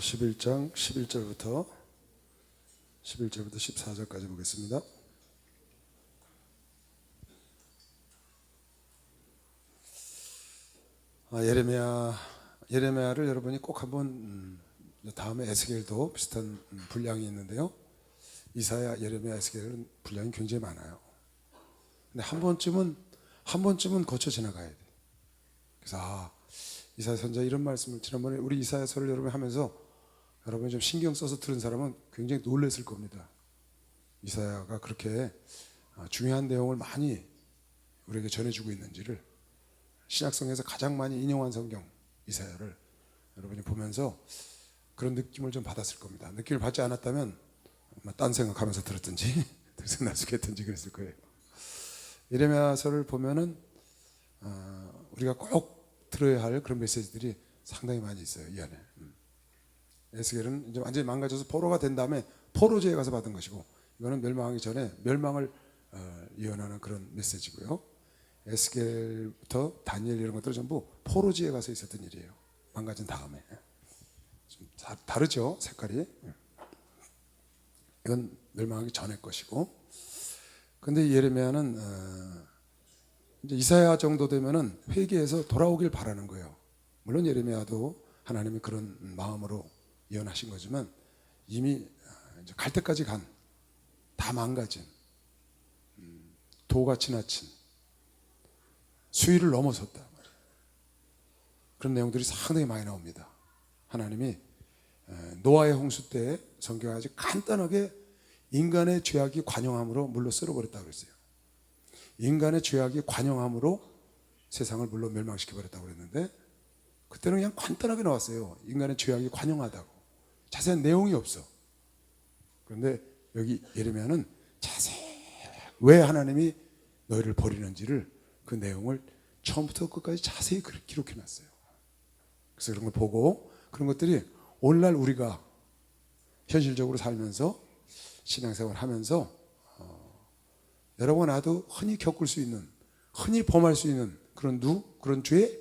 11장 11절부터 14절까지 보겠습니다. 예레미야를 여러분이 꼭 한번 다음에 에스겔도 비슷한 분량이 있는데요. 이사야, 예레미야, 에스겔은 분량이 굉장히 많아요. 근데 한 번쯤은 거쳐 지나가야 돼. 그래서 이사야 선지자 이런 말씀을 지난번에 우리 이사야서를 여러분 하면서 여러분이 좀 신경 써서 들은 사람은 굉장히 놀랐을 겁니다. 이사야가 그렇게 중요한 내용을 많이 우리에게 전해주고 있는지를, 신약성에서 가장 많이 인용한 성경 이사야를 여러분이 보면서 그런 느낌을 좀 받았을 겁니다. 느낌을 받지 않았다면 딴 생각하면서 들었든지 들쑥날쑥했든지 그랬을 거예요. 예레미야서를 보면은 우리가 꼭 들어야 할 그런 메시지들이 상당히 많이 있어요. 이 안에. 에스겔은 이제 완전히 망가져서 포로가 된 다음에 포로지에 가서 받은 것이고, 이거는 멸망하기 전에 멸망을 예언하는 그런 메시지고요. 에스겔부터 다니엘 이런 것들은 전부 포로지에 가서 있었던 일이에요. 망가진 다음에. 좀 다르죠, 색깔이. 이건 멸망하기 전의 것이고, 근데 예레미야는 이제 이사야 정도 되면은 회개해서 돌아오길 바라는 거예요. 물론 예레미야도 하나님이 그런 마음으로 예언하신 거지만 이미 이제 갈 때까지 다 망가진, 도가 지나친, 수위를 넘어섰다, 그런 내용들이 상당히 많이 나옵니다. 하나님이 노아의 홍수 때 성경에 아주 간단하게 인간의 죄악이 관영함으로 물로 쓸어버렸다고 그랬어요. 인간의 죄악이 관영함으로 세상을 물로 멸망시켜버렸다고 그랬는데, 그때는 그냥 간단하게 나왔어요. 인간의 죄악이 관영하다고. 자세한 내용이 없어. 그런데 여기 예레미야는 자세히 왜 하나님이 너희를 버리는지를, 그 내용을 처음부터 끝까지 자세히 기록해놨어요. 그래서 그런 걸 보고, 그런 것들이 오늘날 우리가 현실적으로 살면서 신앙생활 하면서 여러분 나도 흔히 겪을 수 있는, 흔히 범할 수 있는 그런 죄,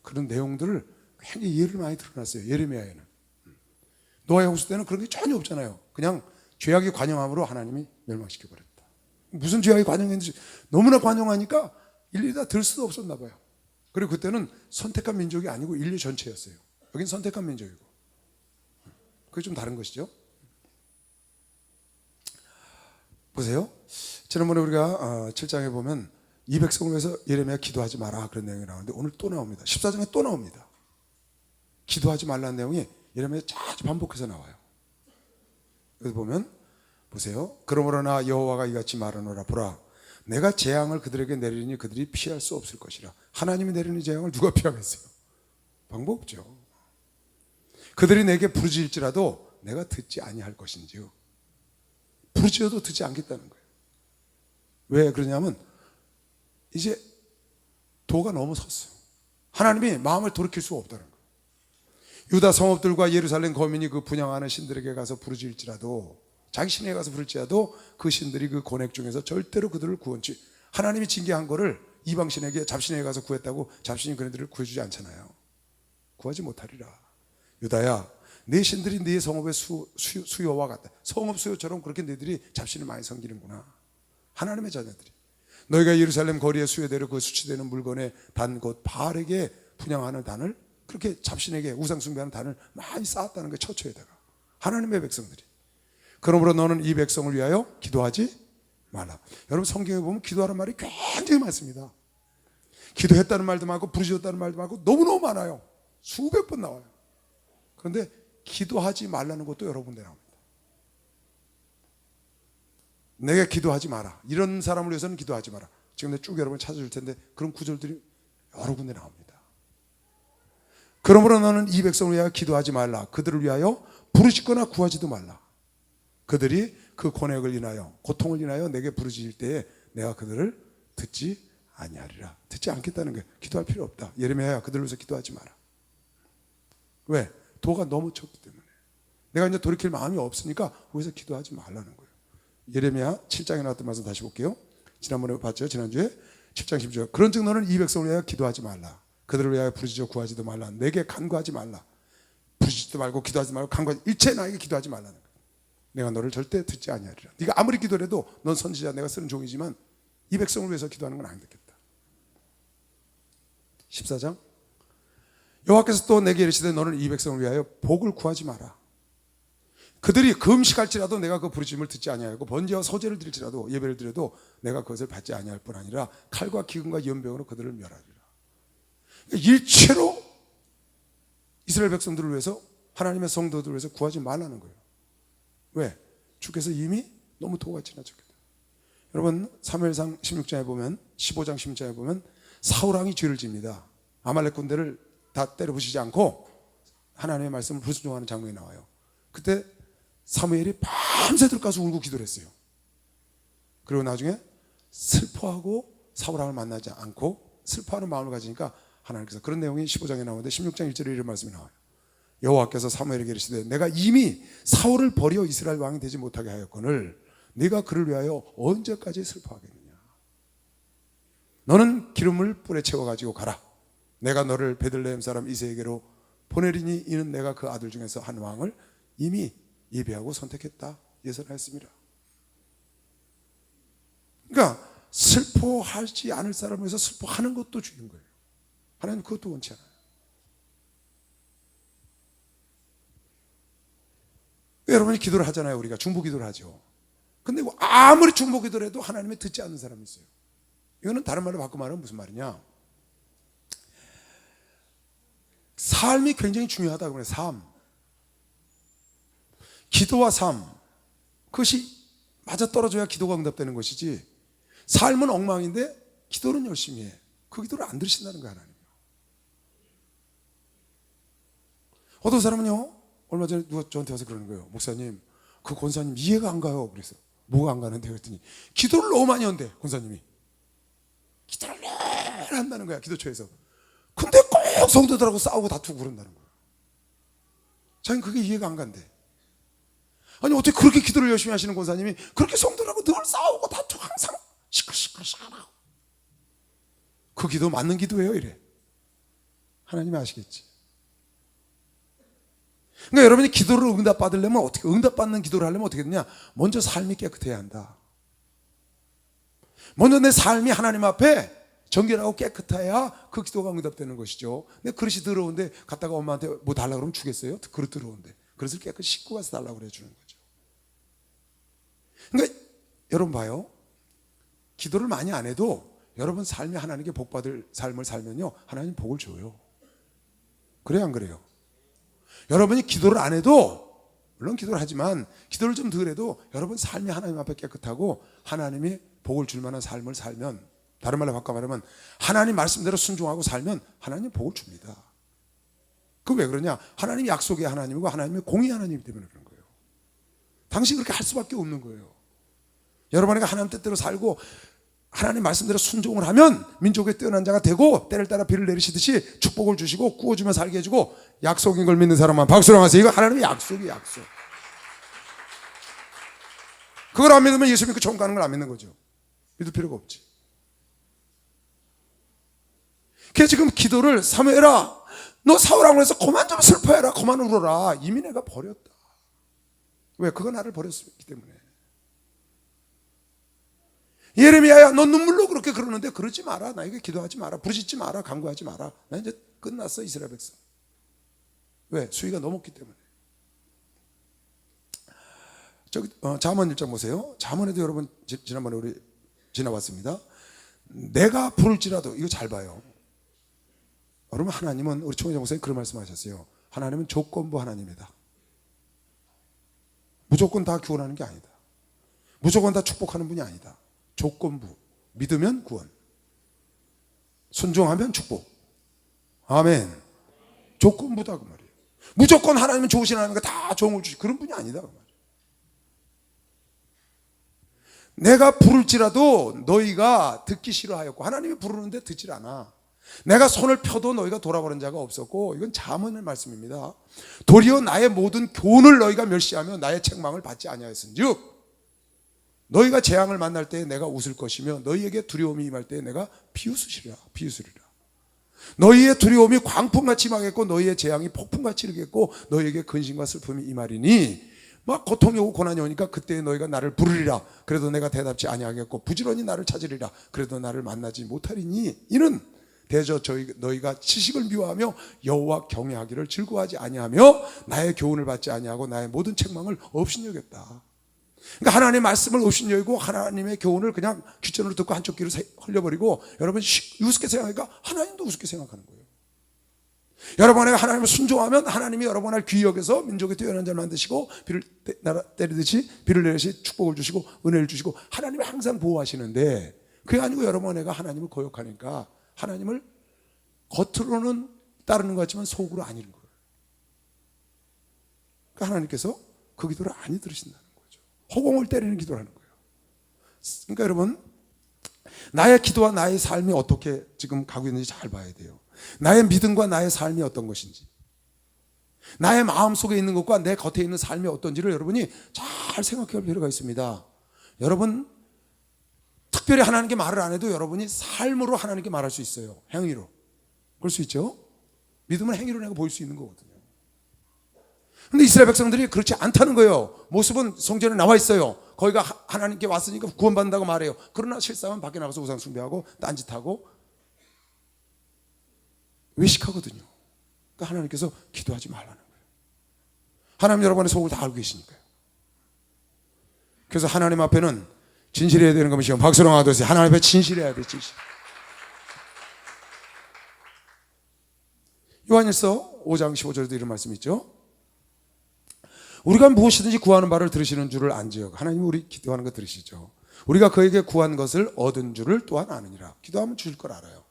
그런 내용들을 굉장히 예를 많이 드러났어요. 예레미야에는. 노아의 홍수 때는 그런 게 전혀 없잖아요. 그냥 죄악이 관영함으로 하나님이 멸망시켜버렸다. 무슨 죄악이 관영했는지 너무나 관영하니까 일일이 다 들 수도 없었나 봐요. 그리고 그때는 선택한 민족이 아니고 인류 전체였어요. 여긴 선택한 민족이고. 그게 좀 다른 것이죠. 보세요. 지난번에 우리가 7장에 보면 이 백성을 위해서 예레미야 기도하지 마라, 그런 내용이 나오는데 오늘 또 나옵니다. 14장에 또 나옵니다. 기도하지 말라는 내용이 예레미야에 자주 반복해서 나와요. 그래서 보면 보세요. 그러므로 나 여호와가 이같이 말하노라. 보라, 내가 재앙을 그들에게 내리니 그들이 피할 수 없을 것이라. 하나님이 내리는 재앙을 누가 피하겠어요? 방법 없죠. 그들이 내게 부르짖을지라도 내가 듣지 아니할 것인지요. 부르짖어도 듣지 않겠다는 거예요. 왜 그러냐면 이제 도가 넘어섰어. 하나님이 마음을 돌이킬 수가 없다는 거예요. 유다 성읍들과 예루살렘 거민이 그 분향하는 신들에게 가서 부르짖을지라도, 자기 신에게 가서 부를지라도 그 신들이 그 권액 중에서 절대로 그들을 구원치, 하나님이 징계한 거를 이방신에게, 잡신에게 가서 구했다고 잡신이 그네들을 구해주지 않잖아요. 구하지 못하리라. 유다야, 네 신들이 네 성읍의 수요와 같다. 성읍 수요처럼 그렇게 너희들이 잡신을 많이 섬기는구나. 하나님의 자녀들이. 너희가 예루살렘 거리의 수요대로 그 수치되는 물건의 단 곧 바알에게 분향하는 단을, 그렇게 잡신에게 우상 숭배하는 단을 많이 쌓았다는 거예요. 처처에다가. 하나님의 백성들이. 그러므로 너는 이 백성을 위하여 기도하지 말라. 여러분 성경에 보면 기도하는 말이 굉장히 많습니다. 기도했다는 말도 많고 부르짖었다는 말도 많고 너무너무 많아요. 수백 번 나와요. 그런데 기도하지 말라는 것도 여러 군데 나옵니다. 내가 기도하지 마라. 이런 사람을 위해서는 기도하지 마라. 지금 내가 쭉 여러분 찾아줄 텐데 그런 구절들이 여러 군데 나옵니다. 그러므로 너는 이 백성을 위하여 기도하지 말라. 그들을 위하여 부르짖거나 구하지도 말라. 그들이 그 권액을 인하여, 고통을 인하여 내게 부르짖을 때에 내가 그들을 듣지 아니하리라. 듣지 않겠다는 거예요. 기도할 필요 없다. 예레미야야, 그들을 위해서 기도하지 마라. 왜? 도가 넘어쳤기 때문에. 내가 이제 돌이킬 마음이 없으니까 거기서 기도하지 말라는 거예요. 예레미야 7장에 나왔던 말씀 다시 볼게요. 지난번에 봤죠? 지난주에 7장 10절. 그런즉 너는 이 백성을 위하여 기도하지 말라. 그들을 위하여 부르짖어 구하지도 말라. 내게 간구하지 말라. 부르짖지도 말고 기도하지 말고 간구하지, 일체 나에게 기도하지 말라는 거야. 내가 너를 절대 듣지 아니하리라. 네가 아무리 기도를 해도 넌 선지자, 내가 쓰는 종이지만 이 백성을 위해서 기도하는 건 안 되겠다. 14장 여호와께서 또 내게 이르시되 너는 이 백성을 위하여 복을 구하지 마라. 그들이 금식할지라도 내가 그 부르짖음을 듣지 아니하고 번제와 서제를 드릴지라도 예배를 드려도 내가 그것을 받지 아니할 뿐 아니라 칼과 기근과 연병으로 그들을 멸하리라. 일체로 이스라엘 백성들을 위해서, 하나님의 성도들을 위해서 구하지 말라는 거예요. 왜? 주께서 이미 너무 도가 지나쳤거든. 여러분 사무엘상 16장에 보면, 15장 16장에 보면 사울왕이 죄를 집니다. 아말렉 군대를 다 때려 부시지 않고 하나님의 말씀을 불순종하는 장면이 나와요. 그때 사무엘이 밤새도록 가서 울고 기도를 했어요. 그리고 나중에 슬퍼하고 사울왕을 만나지 않고 슬퍼하는 마음을 가지니까 하나님께서, 그런 내용이 15장에 나오는데 16장 1절에 이런 말씀이 나와요. 여호와께서 사무엘에게 이르시되 내가 이미 사울을 버려 이스라엘 왕이 되지 못하게 하였거늘 네가 그를 위하여 언제까지 슬퍼하겠느냐. 너는 기름을 뿔에 채워가지고 가라. 내가 너를 베들레헴 사람 이새에게로 보내리니 이는 내가 그 아들 중에서 한 왕을 이미 예비하고 선택했다. 예선하였습니다. 그러니까 슬퍼하지 않을 사람을 위해서 슬퍼하는 것도 중요한 거예요. 하나님 그것도 원치 않아요. 여러분이 기도를 하잖아요. 우리가 중보 기도를 하죠. 근데 아무리 중보 기도를 해도 하나님이 듣지 않는 사람이 있어요. 이거는 다른 말로 바꿔 말하면 무슨 말이냐, 삶이 굉장히 중요하다고 그래요. 삶, 기도와 삶, 그것이 맞아떨어져야 기도가 응답되는 것이지, 삶은 엉망인데 기도는 열심히 해. 그 기도를 안 들으신다는 거야 하나님. 어떤 사람은요, 얼마 전에 누가 저한테 와서 그러는 거예요. 목사님, 그 권사님 이해가 안 가요. 그래서 뭐가 안 가는데 그랬더니 기도를 너무 많이 한대. 권사님이 기도를 늘 한다는 거야, 기도처에서. 근데 꼭 성도들하고 싸우고 다투고 그런다는 거야. 자기는 그게 이해가 안 간대. 아니 어떻게 그렇게 기도를 열심히 하시는 권사님이 그렇게 성도들하고 늘 싸우고 다투고 항상 시끌시끌시끌하고, 그 기도 맞는 기도예요 이래. 하나님이 아시겠지. 그러니까 여러분이 기도를 응답받으려면 어떻게, 응답받는 기도를 하려면 어떻게 되냐, 먼저 삶이 깨끗해야 한다. 먼저 내 삶이 하나님 앞에 정결하고 깨끗해야 그 기도가 응답되는 것이죠. 내 그릇이 더러운데 갔다가 엄마한테 뭐 달라고 그러면 주겠어요? 그릇 더러운데 그릇을 깨끗이 씻고 가서 달라고 그래 주는 거죠. 그러니까 여러분 봐요, 기도를 많이 안 해도 여러분 삶이 하나님께 복받을 삶을 살면요, 하나님 복을 줘요. 그래요 안 그래요? 여러분이 기도를 안 해도, 물론 기도를 하지만 기도를 좀 덜 해도 여러분 삶이 하나님 앞에 깨끗하고 하나님이 복을 줄 만한 삶을 살면, 다른 말로 바꿔 말하면 하나님 말씀대로 순종하고 살면 하나님 복을 줍니다. 그 왜 그러냐, 하나님 약속의 하나님이고 하나님의 공의 하나님이기 때문에 그런 거예요. 당신 그렇게 할 수밖에 없는 거예요. 여러분에게 하나님 뜻대로 살고 하나님 말씀대로 순종을 하면 민족의 뛰어난 자가 되고 때를 따라 비를 내리시듯이 축복을 주시고 구워주며 살게 해주고, 약속인 걸 믿는 사람만 박수로 하세요. 이거 하나님의 약속이에요, 약속. 그걸 안 믿으면 예수 믿고 천국 가는 걸 안 믿는 거죠. 믿을 필요가 없지. 그래서 지금 기도를, 사무엘아 너 사울왕을 해서 그만 좀 슬퍼해라, 그만 울어라, 이미 내가 버렸다. 왜? 그가 나를 버렸기 때문에. 예레미야야 너 눈물로 그렇게 그러는데 그러지 마라, 나에게 기도하지 마라, 부르짖지 마라, 간구하지 마라. 나 이제 끝났어 이스라엘 백성. 왜? 수위가 넘었기 때문에. 저기 잠언 1장 보세요. 잠언에도 여러분 지난번에 우리 지나봤습니다. 내가 부를지라도, 이거 잘 봐요. 여러분 하나님은, 우리 총회장 목사님 그런 말씀하셨어요. 하나님은 조건부 하나님이다. 무조건 다 구원하는 게 아니다. 무조건 다 축복하는 분이 아니다. 조건부. 믿으면 구원, 순종하면 축복. 아멘. 조건부다 그 말이에요. 무조건 하나님은 좋으신 하나님과 다 좋은 주시, 그런 분이 아니다 그 말이에요. 내가 부를지라도 너희가 듣기 싫어하였고, 하나님이 부르는데 듣질 않아. 내가 손을 펴도 너희가 돌아보는 자가 없었고, 이건 잠언의 말씀입니다. 도리어 나의 모든 교훈을 너희가 멸시하며 나의 책망을 받지 아니하였은즉 너희가 재앙을 만날 때에 내가 웃을 것이며 너희에게 두려움이 임할 때에 내가 비웃으리라. 너희의 두려움이 광풍같이 임하겠고 너희의 재앙이 폭풍같이 이르겠고 너희에게 근심과 슬픔이 임하리니 막 고통이 오고 고난이 오니까 그때 너희가 나를 부르리라. 그래도 내가 대답지 아니하겠고 부지런히 나를 찾으리라. 그래도 나를 만나지 못하리니 이는 대저 너희가 지식을 미워하며 여호와 경외하기를 즐거워하지 아니하며 나의 교훈을 받지 아니하고 나의 모든 책망을 업신여겼다. 그러니까 하나님의 말씀을 업신여기고 하나님의 교훈을 그냥 귀전으로 듣고 한쪽 귀로 흘려버리고 여러분 우습게 생각하니까 하나님도 우습게 생각하는 거예요. 여러분이 하나님을 순종하면 하나님이 여러분을 귀히 여겨서 민족의 뛰어난 자를 만드시고 비를 때리듯이 비를 내리시 축복을 주시고 은혜를 주시고 하나님이 항상 보호하시는데 그게 아니고 여러분가 하나님을 거역하니까 하나님을 겉으로는 따르는 것 같지만 속으로 아닌 거예요. 그러니까 하나님께서 그 기도를 안 들으신다는 거죠. 허공을 때리는 기도를 하는 거예요. 그러니까 여러분 나의 기도와 나의 삶이 어떻게 지금 가고 있는지 잘 봐야 돼요. 나의 믿음과 나의 삶이 어떤 것인지, 나의 마음속에 있는 것과 내 겉에 있는 삶이 어떤지를 여러분이 잘 생각해 볼 필요가 있습니다. 여러분 특별히 하나님께 말을 안 해도 여러분이 삶으로 하나님께 말할 수 있어요. 행위로. 그럴 수 있죠. 믿음은 행위로 내가 보일 수 있는 거거든요. 근데 이스라엘 백성들이 그렇지 않다는 거예요. 모습은 성전에 나와 있어요. 거기가 하나님께 왔으니까 구원받는다고 말해요. 그러나 실상은 밖에 나가서 우상 숭배하고 딴짓하고 외식하거든요. 그러니까 하나님께서 기도하지 말라는 거예요. 하나님 여러분의 속을 다 알고 계시니까요. 그래서 하나님 앞에는 진실해야 되는 것이요. 박수로 하듯이 하나님 앞에 진실해야 돼. 진실. 요한일서 5장 15절에도 이런 말씀이 있죠. 우리가 무엇이든지 구하는 바를 들으시는 줄을 안지요. 하나님이 우리 기도하는 거 들으시죠. 우리가 그에게 구한 것을 얻은 줄을 또한 아느니라. 기도하면 주실 걸 알아요.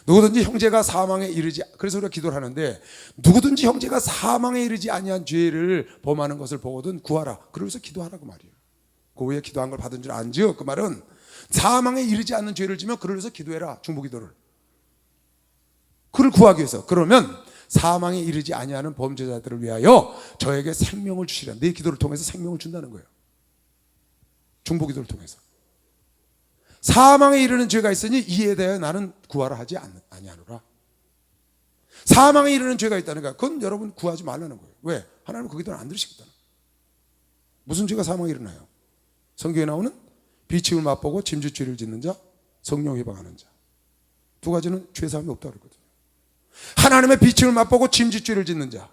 누구든지 형제가 사망에 이르지, 그래서 우리가 기도를 하는데 누구든지 형제가 사망에 이르지 아니한 죄를 범하는 것을 보거든 구하라. 그러면서 기도하라고 말이에요. 그 후에 기도한 걸 받은 줄 안지요. 그 말은 사망에 이르지 않는 죄를 지면 그를 위해서 기도해라. 중보기도를. 그를 구하기 위해서. 그러면 사망에 이르지 아니하는 범죄자들을 위하여 저에게 생명을 주시라. 내 기도를 통해서 생명을 준다는 거예요. 중보기도를 통해서. 사망에 이르는 죄가 있으니 이에 대하여 나는 구하라 하지 아니하노라. 사망에 이르는 죄가 있다니까 그건 여러분 구하지 말라는 거예요. 왜? 하나님은 그 기도는 안 들으시거든. 무슨 죄가 사망에 일어나요? 성경에 나오는 비침을 맛보고 짐짓죄를 짓는 자, 성령 회방하는 자. 두 가지는 죄사함이 없다고 그러거든요. 하나님의 비침을 맛보고 짐짓죄를 짓는 자,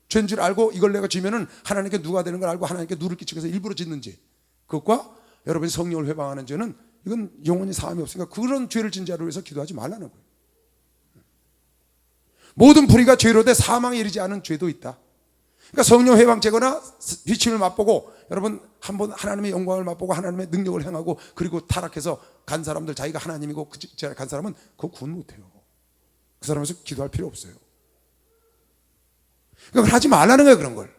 죄인 줄 알고 이걸 내가 지면은 하나님께 누가 되는 걸 알고 하나님께 누를 끼치기 위해서 일부러 짓는 죄, 그것과 여러분이 성령을 회방하는 죄는 이건 영원히 사함이 없으니까 그런 죄를 진 자를 위해서 기도하지 말라는 거예요. 모든 불의가 죄로 돼 사망에 이르지 않은 죄도 있다. 그러니까 성령 회방죄거나 비침을 맛보고 여러분 한번 하나님의 영광을 맛보고 하나님의 능력을 행하고 그리고 타락해서 간 사람들 자기가 하나님이고 간 사람은 그거 구원 못해요. 그 사람에서 기도할 필요 없어요. 그러니까 하지 말라는 거예요. 그런 걸.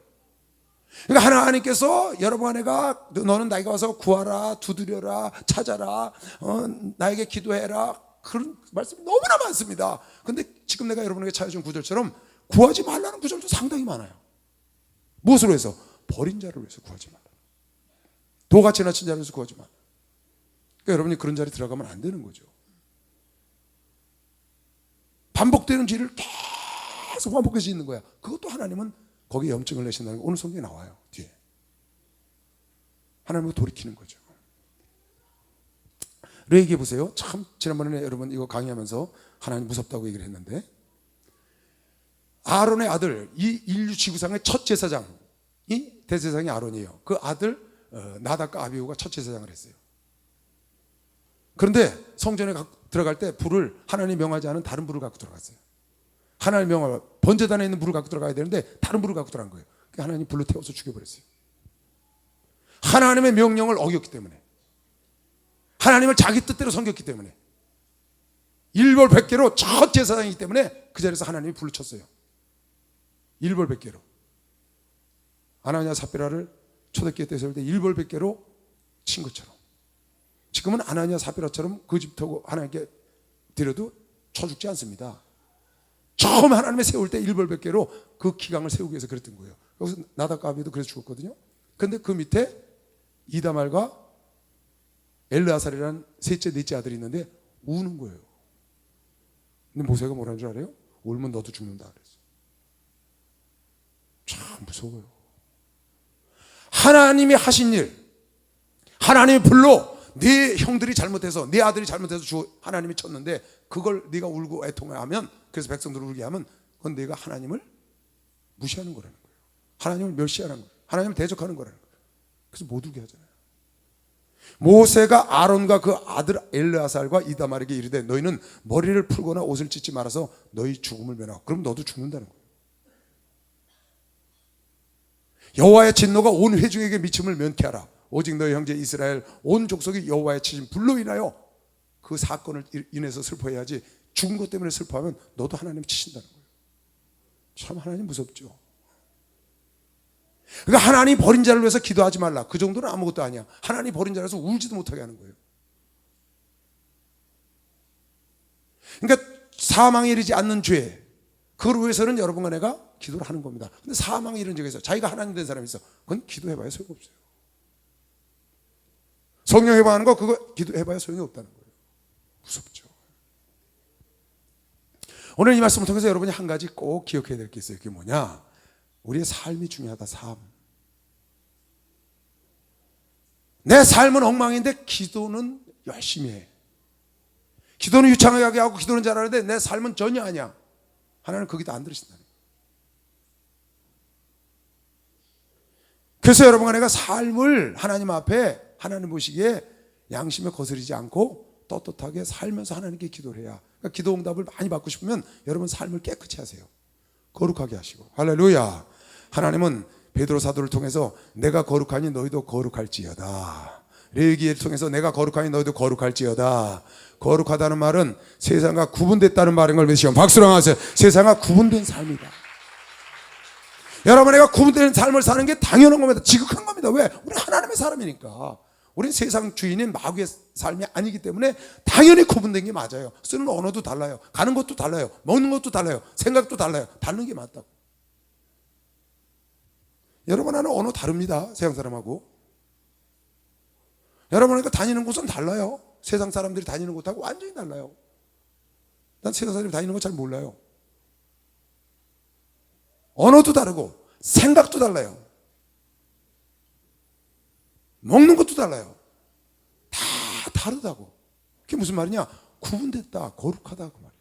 그러니까 하나님께서 여러분 아내가 너는 나에게 와서 구하라, 두드려라, 찾아라, 나에게 기도해라, 그런 말씀이 너무나 많습니다. 근데 지금 내가 여러분에게 찾아준 구절처럼 구하지 말라는 구절도 상당히 많아요. 무엇으로 해서? 버린 자를 위해서 구하지 말라. 도같이나 친 자를 위해서 구하지 말라. 그러니까 여러분이 그런 자리에 들어가면 안 되는 거죠. 반복되는 죄를 계속 반복해서 있는 거야. 그것도 하나님은 거기에 염증을 내신다는 거 오늘 성경에 나와요. 뒤에 하나님을 돌이키는 거죠. 레위기에 보세요. 참 지난번에 여러분 이거 강의하면서 하나님 무섭다고 얘기를 했는데 아론의 아들, 이 인류 지구상의 첫 제사장이 대제사장이 아론이에요. 그 아들 나답과 아비후가 첫 제사장을 했어요. 그런데 성전에 들어갈 때 불을 하나님이 명하지 않은 다른 불을 갖고 들어갔어요. 하나님 명을 번제단에 있는 불을 갖고 들어가야 되는데 다른 불을 갖고 들어간 거예요. 하나님 불로 태워서 죽여버렸어요. 하나님의 명령을 어겼기 때문에, 하나님을 자기 뜻대로 섬겼기 때문에, 일벌백계로 첫 제사장이기 때문에 그 자리에서 하나님이 불을 쳤어요. 일벌백계로. 아나니아 삽비라를 초대교회 때 세울 때 일벌백계로 친 것처럼 지금은 아나니아 삽비라처럼 그 집터고 하나님께 드려도 쳐 죽지 않습니다. 처음 하나님의 세울 때 일벌백계로 그 기강을 세우기 위해서 그랬던 거예요. 여기서 나답과 아비도 그래서 죽었거든요. 근데 그 밑에 이다말과 엘르아살이라는 셋째 넷째 아들이 있는데 우는 거예요. 근데 모세가 뭐라는 줄 알아요? 울면 너도 죽는다 그랬어. 참 무서워요. 하나님이 하신 일, 하나님의 불로 네 형들이 잘못해서, 네 아들이 잘못해서 하나님이 쳤는데 그걸 네가 울고 애통하면, 그래서 백성들을 울게 하면, 그건 네가 하나님을 무시하는 거라는 거예요. 하나님을 멸시하는 거예요. 하나님을 대적하는 거라는 거예요. 그래서 못 울게 하잖아요. 모세가 아론과 그 아들 엘르아살과 이다말에게 이르되 너희는 머리를 풀거나 옷을 찢지 말아서 너희 죽음을 면하고, 그럼 너도 죽는다는 거예요. 여호와의 진노가 온 회중에게 미침을 면케하라. 오직 너희 형제 이스라엘 온 족속이 여호와의 치신 불로 인하여 그 사건을 인해서 슬퍼해야지, 죽은 것 때문에 슬퍼하면 너도 하나님 치신다는 거예요. 참 하나님 무섭죠. 그러니까 하나님 버린 자를 위해서 기도하지 말라, 그 정도는 아무것도 아니야. 하나님 버린 자라서 울지도 못하게 하는 거예요. 그러니까 사망에 이르지 않는 죄, 그걸 위해서는 여러분과 내가 기도를 하는 겁니다. 근데 사망에 이른 적에서 자기가 하나님 된 사람이 있어, 그건 기도해봐야 소용없어요. 성령 해방하는 거, 그거 기도해봐야 소용이 없다는 거예요. 무섭죠. 오늘 이 말씀을 통해서 여러분이 한 가지 꼭 기억해야 될 게 있어요. 그게 뭐냐? 우리의 삶이 중요하다. 삶. 내 삶은 엉망인데 기도는 열심히 해. 기도는 유창하게 하고 기도는 잘하는데 내 삶은 전혀 아니야. 하나님은 거기도 안 들으신다는 거예요. 그래서 여러분과 내가 삶을 하나님 앞에, 하나님 보시기에 양심에 거스르지 않고 떳떳하게 살면서 하나님께 기도를 해야, 그러니까 기도 응답을 많이 받고 싶으면 여러분 삶을 깨끗이 하세요. 거룩하게 하시고. 할렐루야. 하나님은 베드로 사도를 통해서 내가 거룩하니 너희도 거룩할지어다, 레위기를 통해서 내가 거룩하니 너희도 거룩할지어다. 거룩하다는 말은 세상과 구분됐다는 말인 걸 믿으시면 박수로 하세요. 세상과 구분된 삶이다. 여러분, 내가 구분된 삶을 사는 게 당연한 겁니다. 지극한 겁니다. 왜? 우리 하나님의 사람이니까. 우리는 세상 주인인 마귀의 삶이 아니기 때문에 당연히 구분된 게 맞아요. 쓰는 언어도 달라요. 가는 것도 달라요. 먹는 것도 달라요. 생각도 달라요. 다른 게 맞다고. 여러분 하는 언어 다릅니다. 세상 사람하고. 여러분 그러니까 다니는 곳은 달라요. 세상 사람들이 다니는 곳하고 완전히 달라요. 난 세상 사람들이 다니는 거 잘 몰라요. 언어도 다르고 생각도 달라요. 먹는 것도 달라요. 다 다르다고. 그게 무슨 말이냐? 구분됐다, 거룩하다, 그 말이에요.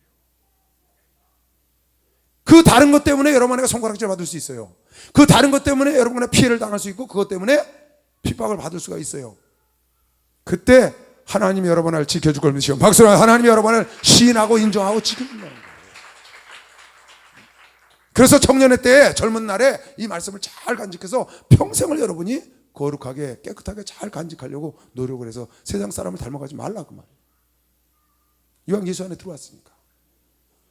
그 다른 것 때문에 여러분에게 손가락질 받을 수 있어요. 그 다른 것 때문에 여러분의 피해를 당할 수 있고, 그것 때문에 핍박을 받을 수가 있어요. 그때 하나님이 여러분을 지켜줄 걸 믿으시고, 박수로 하나님이 여러분을 시인하고 인정하고 지켜준다는 거예요. 그래서 청년의 때에, 젊은 날에 이 말씀을 잘 간직해서 평생을 여러분이 거룩하게 깨끗하게 잘 간직하려고 노력을 해서 세상 사람을 닮아가지 말라, 그 말이에요. 이왕 예수 안에 들어왔으니까.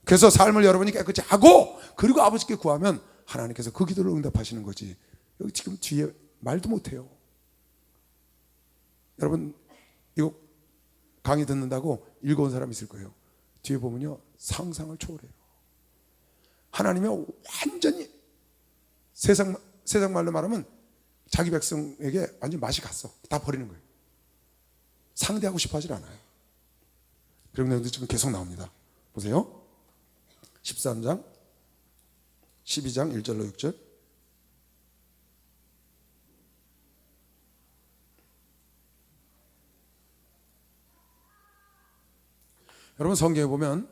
그래서 삶을 여러분이 깨끗이 하고, 그리고 아버지께 구하면 하나님께서 그 기도를 응답하시는 거지. 여기 지금 뒤에 말도 못해요. 여러분 이거 강의 듣는다고 읽어온 사람 있을 거예요. 뒤에 보면요, 상상을 초월해요. 하나님이 완전히 세상 말로 말하면 자기 백성에게 완전 맛이 갔어. 다 버리는 거예요. 상대하고 싶어 하질 않아요. 그런 내용도 지금 계속 나옵니다. 보세요. 13장 12장 1절로 6절. 여러분 성경에 보면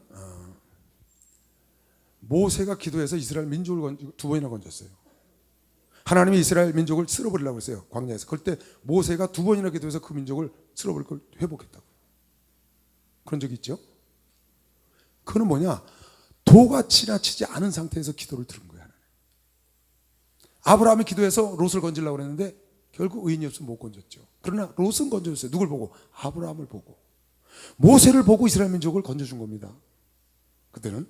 모세가 기도해서 이스라엘 민족을 두 번이나 건졌어요. 하나님이 이스라엘 민족을 쓸어버리려고 했어요, 광야에서. 그럴 때 모세가 두 번이나 기도해서 그 민족을 쓸어버릴 걸 회복했다고. 그런 적이 있죠. 그거는 뭐냐? 도가 지나치지 않은 상태에서 기도를 들은 거예요. 아브라함이 기도해서 롯을 건지려고 했는데 결국 의인이 없으면 못 건졌죠. 그러나 롯은 건져줬어요. 누굴 보고? 아브라함을 보고. 모세를 보고 이스라엘 민족을 건져준 겁니다. 그때는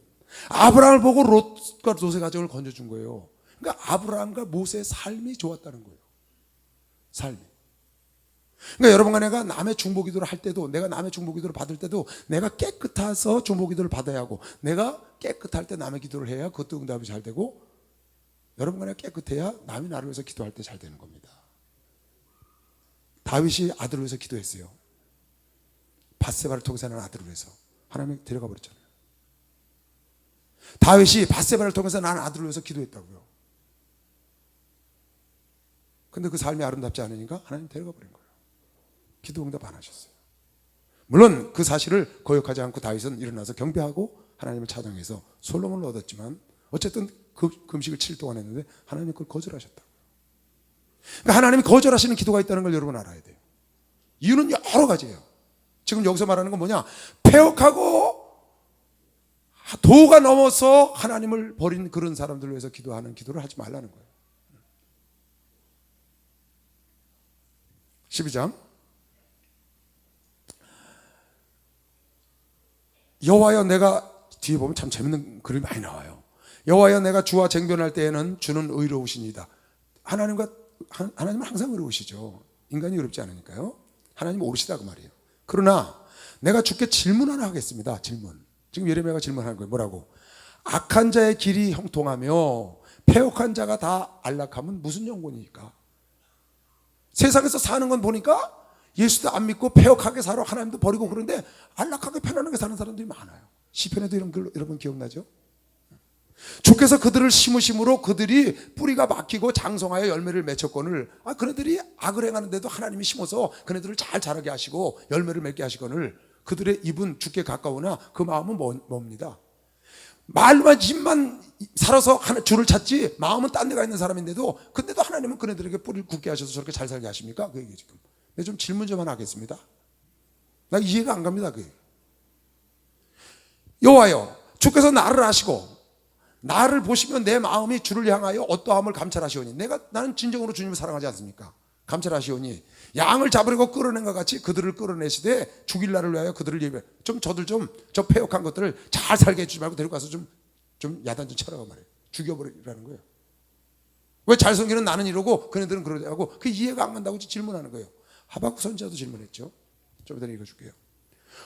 아브라함을 보고 롯과 롯의 가정을 건져준 거예요. 그러니까 아브라함과 모세의 삶이 좋았다는 거예요. 삶이. 그러니까 여러분과 내가 남의 중보기도를 할 때도, 내가 남의 중보기도를 받을 때도 내가 깨끗해서 중보기도를 받아야 하고, 내가 깨끗할 때 남의 기도를 해야 그것도 응답이 잘 되고, 여러분과 내가 깨끗해야 남이 나를 위해서 기도할 때 잘 되는 겁니다. 다윗이 아들을 위해서 기도했어요. 밧세바를 통해서 난 아들을 위해서. 하나님이 데려가 버렸잖아요. 다윗이 밧세바를 통해서 난 아들을 위해서 기도했다고요. 근데 그 삶이 아름답지 않으니까 하나님 데려가 버린 거예요. 기도 응답 안 하셨어요. 물론 그 사실을 거역하지 않고 다윗은 일어나서 경배하고 하나님을 찬양해서 솔로몬을 얻었지만 어쨌든 그 금식을 7일 동안 했는데 하나님이 그걸 거절하셨다고요. 그러니까 하나님이 거절하시는 기도가 있다는 걸 여러분 알아야 돼요. 이유는 여러 가지예요. 지금 여기서 말하는 건 뭐냐? 폐역하고 도가 넘어서 하나님을 버린 그런 사람들을 위해서 기도하는 기도를 하지 말라는 거예요. 12장 여호와여 내가 뒤에 보면 참 재밌는 글이 많이 나와요. 여호와여 내가 주와 쟁변할 때에는 주는 의로우시니이다. 하나님은 항상 의로우시죠. 인간이 의롭지 않으니까요. 하나님은 옳으시다 그 말이에요. 그러나 내가 주께 질문 하나 하겠습니다. 질문. 지금 예레미야가 질문하는 거예요. 뭐라고? 악한 자의 길이 형통하며 패역한 자가 다 안락하면 무슨 영혼이니까? 세상에서 사는 건 보니까 예수도 안 믿고 패역하게 살아 하나님도 버리고 그런데 안락하게 편안하게 사는 사람들이 많아요. 시편에도 이런 글 여러분 기억나죠? 주께서 그들을 심으심으로 그들이 뿌리가 막히고 장성하여 열매를 맺혔거늘 그네들이 악을 행하는데도 하나님이 심어서 그네들을 잘 자라게 하시고 열매를 맺게 하시거늘 그들의 입은 주께 가까우나 그 마음은 멉니다. 말로만 입만 살아서 주를 찾지 마음은 딴 데가 있는 사람인데도 근데도 하나님은 그네들에게 뿌리를 굳게 하셔서 저렇게 잘 살게 하십니까? 그 얘기 지금. 네, 좀 질문 좀 하나 하겠습니다. 나 이해가 안 갑니다. 그게. 여호와여 주께서 나를 아시고 나를 보시면 내 마음이 주를 향하여 어떠함을 감찰하시오니 나는 진정으로 주님을 사랑하지 않습니까? 감찰하시오니 양을 잡으려고 끌어낸 것 같이 그들을 끌어내시되 죽일 날을 위하여 그들을 예배 저들 저 패역한 것들을 잘 살게 해주지 말고 데리고 가서 좀 야단 좀 쳐라고 말해요. 죽여버리라는 거예요. 왜 잘 섬기는 나는 이러고 그네들은 그러지 하고 그 이해가 안 간다고 질문하는 거예요. 하박국 선지자도 질문했죠. 좀 이따 읽어줄게요.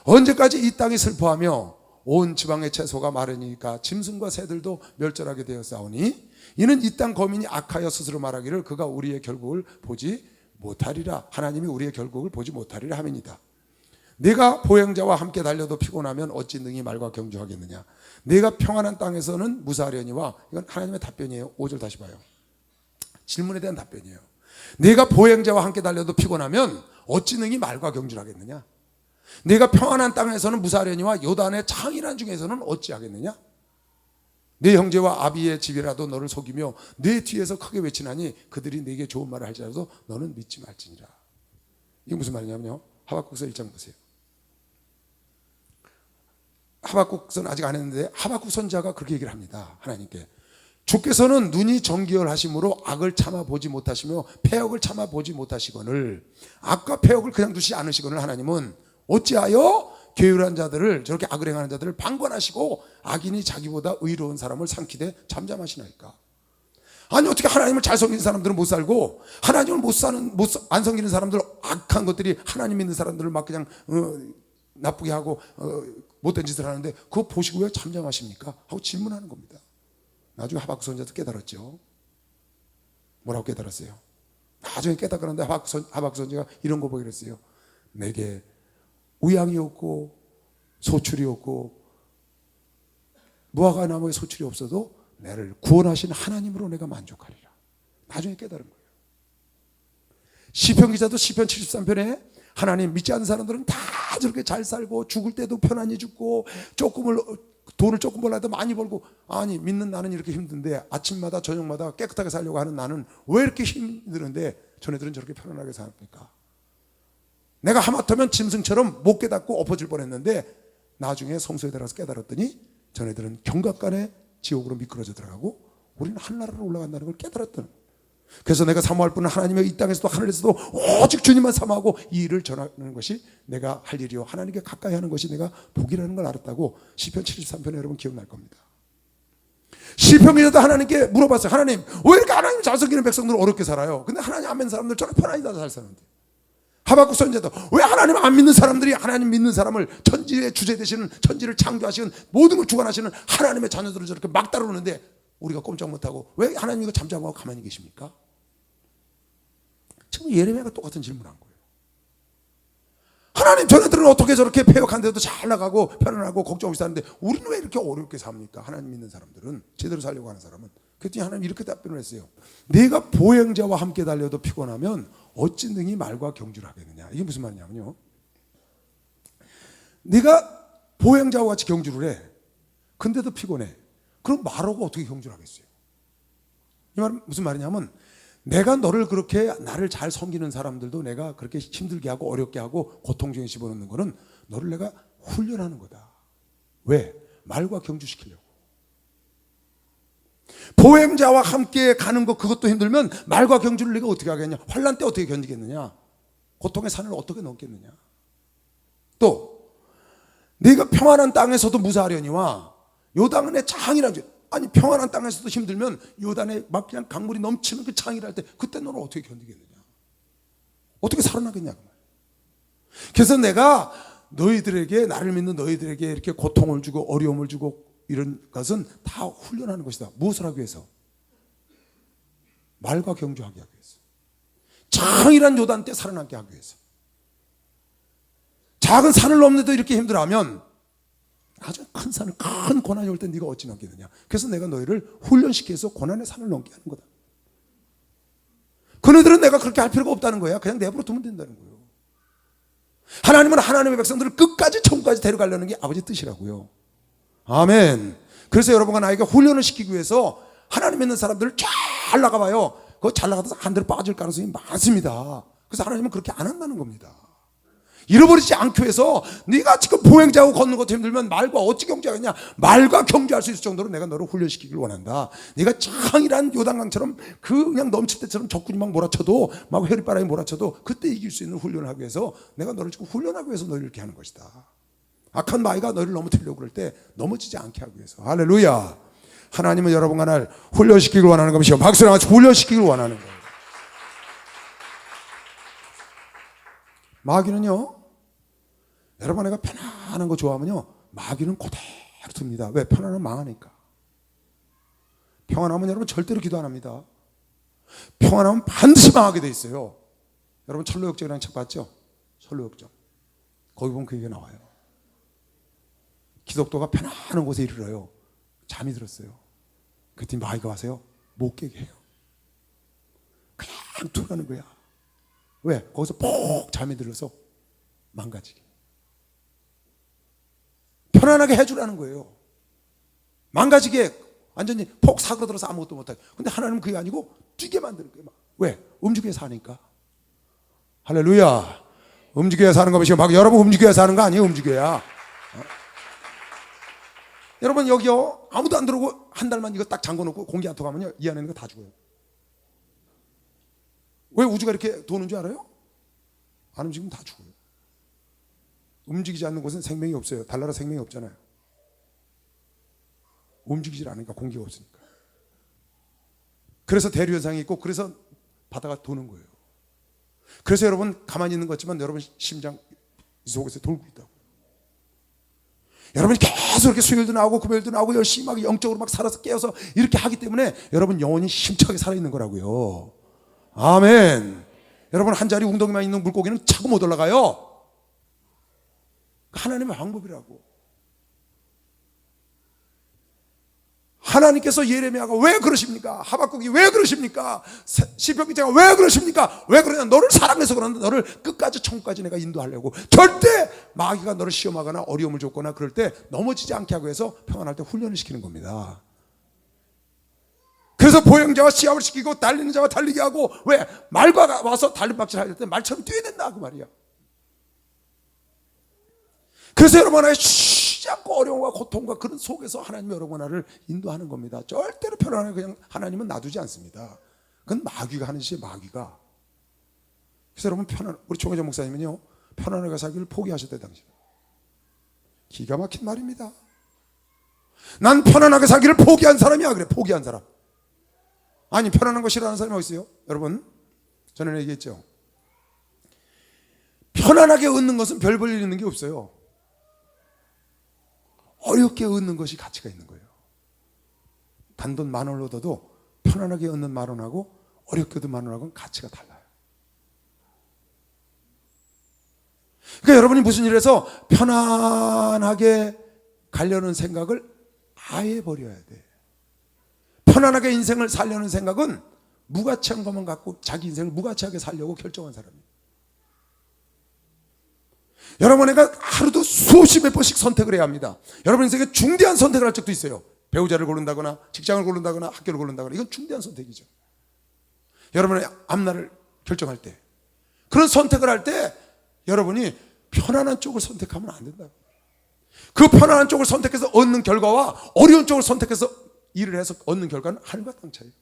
언제까지 이 땅이 슬퍼하며 온 지방의 채소가 마르니까 짐승과 새들도 멸절하게 되었사오니 이는 이 땅 거민이 악하여 스스로 말하기를 그가 우리의 결국을 보지 못하리라. 하나님이 우리의 결국을 보지 못하리라 함이니이다. 내가 보행자와 함께 달려도 피곤하면 어찌 능히 말과 경주하겠느냐. 내가 평안한 땅에서는 무사하려니와 이건 하나님의 답변이에요. 5절 다시 봐요. 질문에 대한 답변이에요. 내가 보행자와 함께 달려도 피곤하면 어찌 능히 말과 경주를 하겠느냐. 내가 평안한 땅에서는 무사하려니와 요단의 창이란 중에서는 어찌하겠느냐. 내 형제와 아비의 집이라도 너를 속이며 내 뒤에서 크게 외치나니 그들이 내게 좋은 말을 할지라도 너는 믿지 말지니라. 이게 무슨 말이냐면요. 하박국서 1장 보세요. 하박국서는 아직 안 했는데 하박국 선지자가 그렇게 얘기를 합니다. 하나님께 주께서는 눈이 정결하심으로 악을 참아보지 못하시며 패역을 참아보지 못하시거늘 악과 패역을 그냥 두시지 않으시거늘 하나님은 어찌하여 게으르한 자들을 저렇게 악을 행하는 자들을 방관하시고 악인이 자기보다 의로운 사람을 삼키되 잠잠하시나이까. 아니 어떻게 하나님을 잘 섬기는 사람들은 못 살고 하나님을 안 섬기는 사람들 악한 것들이 하나님 믿는 사람들을 막 그냥 나쁘게 하고 못된 짓을 하는데 그거 보시고 왜 잠잠하십니까? 하고 질문하는 겁니다. 나중에 하박국 선지자도 깨달았죠. 뭐라고 깨달았어요? 나중에 깨달았는데 하박국 선지자가 이런 거 보기로 했어요. 내게 우양이 없고 소출이 없고 무화과 나무에 소출이 없어도 나를 구원하신 하나님으로 내가 만족하리라. 나중에 깨달은 거예요. 시편 기자도 시편 73편에 하나님 믿지 않는 사람들은 다 저렇게 잘 살고 죽을 때도 편안히 죽고 돈을 조금 벌라도 많이 벌고 아니 믿는 나는 이렇게 힘든데 아침마다 저녁마다 깨끗하게 살려고 하는 나는 왜 이렇게 힘드는데 저네들은 저렇게 편안하게 삽니까? 내가 하마터면 짐승처럼 못 깨닫고 엎어질 뻔했는데 나중에 성소에 들어가서 깨달았더니 저네들은 경각간에 지옥으로 미끄러져 들어가고 우리는 하늘나라로 올라간다는 걸 깨달았던. 그래서 내가 사모할 분은 하나님의 이 땅에서도 하늘에서도 오직 주님만 사모하고 이 일을 전하는 것이 내가 할 일이요 하나님께 가까이 하는 것이 내가 복이라는 걸 알았다고 시편 73편에 여러분 기억날 겁니다. 시편 기자도 하나님께 물어봤어요. 하나님 왜 이렇게 하나님 잘 섬기는 백성들은 어렵게 살아요? 근데 하나님 안 믿는 사람들 저렇게 편안히 다 잘 사는데. 하박국 선지자도 왜 하나님 안 믿는 사람들이 하나님 믿는 사람을 천지의 주제 되시는 천지를 창조하시는 모든 걸 주관하시는 하나님의 자녀들을 저렇게 막 다루는데 우리가 꼼짝 못하고 왜 하나님 이거 잠잠하고 가만히 계십니까? 지금 예레미야가 똑같은 질문을 한 거예요. 하나님 전에들은 어떻게 저렇게 폐역한데도 잘 나가고 편안하고 걱정 없이 사는데 우리는 왜 이렇게 어렵게 삽니까? 하나님 믿는 사람들은, 제대로 살려고 하는 사람은. 그랬더니 하나님 이렇게 답변을 했어요. 네가 보행자와 함께 달려도 피곤하면 어찌 능히 말과 경주를 하겠느냐. 이게 무슨 말이냐면요, 네가 보행자와 같이 경주를 해. 근데도 피곤해. 그럼 말하고 어떻게 경주를 하겠어요? 이 말은 무슨 말이냐면, 내가 너를 그렇게 나를 잘 섬기는 사람들도 내가 그렇게 힘들게 하고 어렵게 하고 고통 중에 집어넣는 거는 너를 내가 훈련하는 거다. 왜? 말과 경주시키려고. 보행자와 함께 가는 거 그것도 힘들면 말과 경주를 네가 어떻게 하겠냐? 환난 때 어떻게 견디겠느냐? 고통의 산을 어떻게 넘겠느냐? 또 네가 평안한 땅에서도 무사하려니와 요단의 창이라, 아니 평안한 땅에서도 힘들면 요단에 막 그냥 강물이 넘치는 그 창이라 할 때 그때 너는 어떻게 견디겠느냐? 어떻게 살아나겠냐 그 말. 그래서 내가 너희들에게, 나를 믿는 너희들에게 이렇게 고통을 주고 어려움을 주고 이런 것은 다 훈련하는 것이다. 무엇을 하기 위해서? 말과 경주하게 하기 위해서. 창이란 요단 때 살아남게 하기 위해서. 작은 산을 넘는데도 이렇게 힘들어하면 아주 큰 산을, 큰 고난이 올 때 네가 어찌 넘기느냐. 그래서 내가 너희를 훈련시켜서 고난의 산을 넘게 하는 거다. 그네들은 내가 그렇게 할 필요가 없다는 거야. 그냥 내버려 두면 된다는 거예요. 하나님은 하나님의 백성들을 끝까지 천국까지 데려가려는 게 아버지 뜻이라고요. 아멘. 그래서 여러분과 나에게 훈련을 시키기 위해서 하나님 믿는 사람들을 잘 나가봐요. 그거 잘 나가다 한 대로 빠질 가능성이 많습니다. 그래서 하나님은 그렇게 안 한다는 겁니다. 잃어버리지 않기 위해서 네가 지금 보행자하고 걷는 것도 힘들면 말과 어찌 경주하겠냐? 말과 경주할 수 있을 정도로 내가 너를 훈련시키길 원한다. 네가 창이란 요단강처럼 그냥 넘칠 때처럼 적군이 막 몰아쳐도, 막 회리바람이 몰아쳐도 그때 이길 수 있는 훈련을 하기 위해서 내가 너를 지금 훈련하기 위해서 너를 이렇게 하는 것이다. 악한 마귀가 너를 넘어뜨리려고 그럴 때 넘어지지 않게 하기 위해서. 할렐루야. 하나님은 여러분과 날 훈련시키길 원하는 것이요, 박수랑 같이 훈련시키길 원하는 거예요. 마귀는요, 여러분 내가 편안한 거 좋아하면요, 마귀는 그대로 둡니다. 왜? 편안하면 망하니까. 평안하면 여러분 절대로 기도 안 합니다. 평안하면 반드시 망하게 돼 있어요. 여러분 철로역정이라는 책 봤죠? 철로역정. 거기 보면 그 얘기가 나와요. 기독도가 편안한 곳에 이르러요. 잠이 들었어요. 그랬더니 마귀가 와서요, 못 깨게 해요. 그냥 두라는 거야. 왜? 거기서 푹 잠이 들어서 망가지게. 편안하게 해주라는 거예요. 망가지게 완전히 폭 사그러들어서 아무것도 못하게. 근데 하나님은 그게 아니고 뛰게 만드는 거예요. 왜? 움직여야 사니까. 할렐루야. 움직여야 사는 것이고, 막 여러분 움직여야 사는 거 아니에요? 움직여야. 여러분 여기요, 아무도 안 들어오고 한 달만 이거 딱 잠궈놓고 공기 안 통하면요, 이 안에 있는 거 다 죽어요. 왜 우주가 이렇게 도는 줄 알아요? 안 움직이면 다 죽어요. 움직이지 않는 곳은 생명이 없어요. 달나라 생명이 없잖아요. 움직이질 않으니까, 공기가 없으니까. 그래서 대류현상이 있고, 그래서 바다가 도는 거예요. 그래서 여러분 가만히 있는 것 같지만 여러분 심장 이 속에서 돌고 있다고. 여러분이 계속 이렇게 수요일도 나오고 금요일도 나오고 열심히 막 영적으로 막 살아서 깨어서 이렇게 하기 때문에 여러분 영혼이 힘차게 살아있는 거라고요. 아멘. 여러분 한 자리 웅덩이만 있는 물고기는 차고 못 올라가요. 하나님의 방법이라고. 하나님께서 예레미야가 왜 그러십니까? 하박국이 왜 그러십니까? 시편 기자가 왜 그러십니까? 왜 그러냐? 너를 사랑해서 그러는데 너를 끝까지 천국까지 내가 인도하려고. 절대 마귀가 너를 시험하거나 어려움을 줬거나 그럴 때 넘어지지 않게 하기 위해서 평안할 때 훈련을 시키는 겁니다. 그래서 보행자와 시합을 시키고 달리는 자와 달리게 하고, 왜? 말과 와서 달림박질 할 때 말처럼 뛰어야 된다 그 말이야. 그래서 여러분 하나의 쉬지 않고 어려움과 고통과 그런 속에서 하나님이 여러분 하나를 인도하는 겁니다. 절대로 편안하게 그냥 하나님은 놔두지 않습니다. 그건 마귀가 하는 짓이에요, 마귀가. 그래서 여러분 우리 총회장 목사님은요, 편안하게 살기를 포기하셨대 당시. 기가 막힌 말입니다. 난 편안하게 살기를 포기한 사람이야 그래. 포기한 사람. 아니 편안한 거 싫어하는 사람이 어디 있어요? 여러분 전에 얘기했죠. 편안하게 얻는 것은 별 볼 일 있는 게 없어요. 어렵게 얻는 것이 가치가 있는 거예요. 단돈 10,000원을 얻어도 편안하게 얻는 10,000원하고 어렵게 얻는 10,000원하고는 가치가 달라요. 그러니까 여러분이 무슨 일을 해서 편안하게 가려는 생각을 아예 버려야 돼. 편안하게 인생을 살려는 생각은 무가치한 것만 갖고 자기 인생을 무가치하게 살려고 결정한 사람이에요. 여러분에게 하루도 수없이 몇 번씩 선택을 해야 합니다. 여러분 인생에 중대한 선택을 할 적도 있어요. 배우자를 고른다거나 직장을 고른다거나 학교를 고른다거나, 이건 중대한 선택이죠. 여러분의 앞날을 결정할 때, 그런 선택을 할 때 여러분이 편안한 쪽을 선택하면 안 된다고. 그 편안한 쪽을 선택해서 얻는 결과와 어려운 쪽을 선택해서 일을 해서 얻는 결과는 하늘과 땅 차이예요.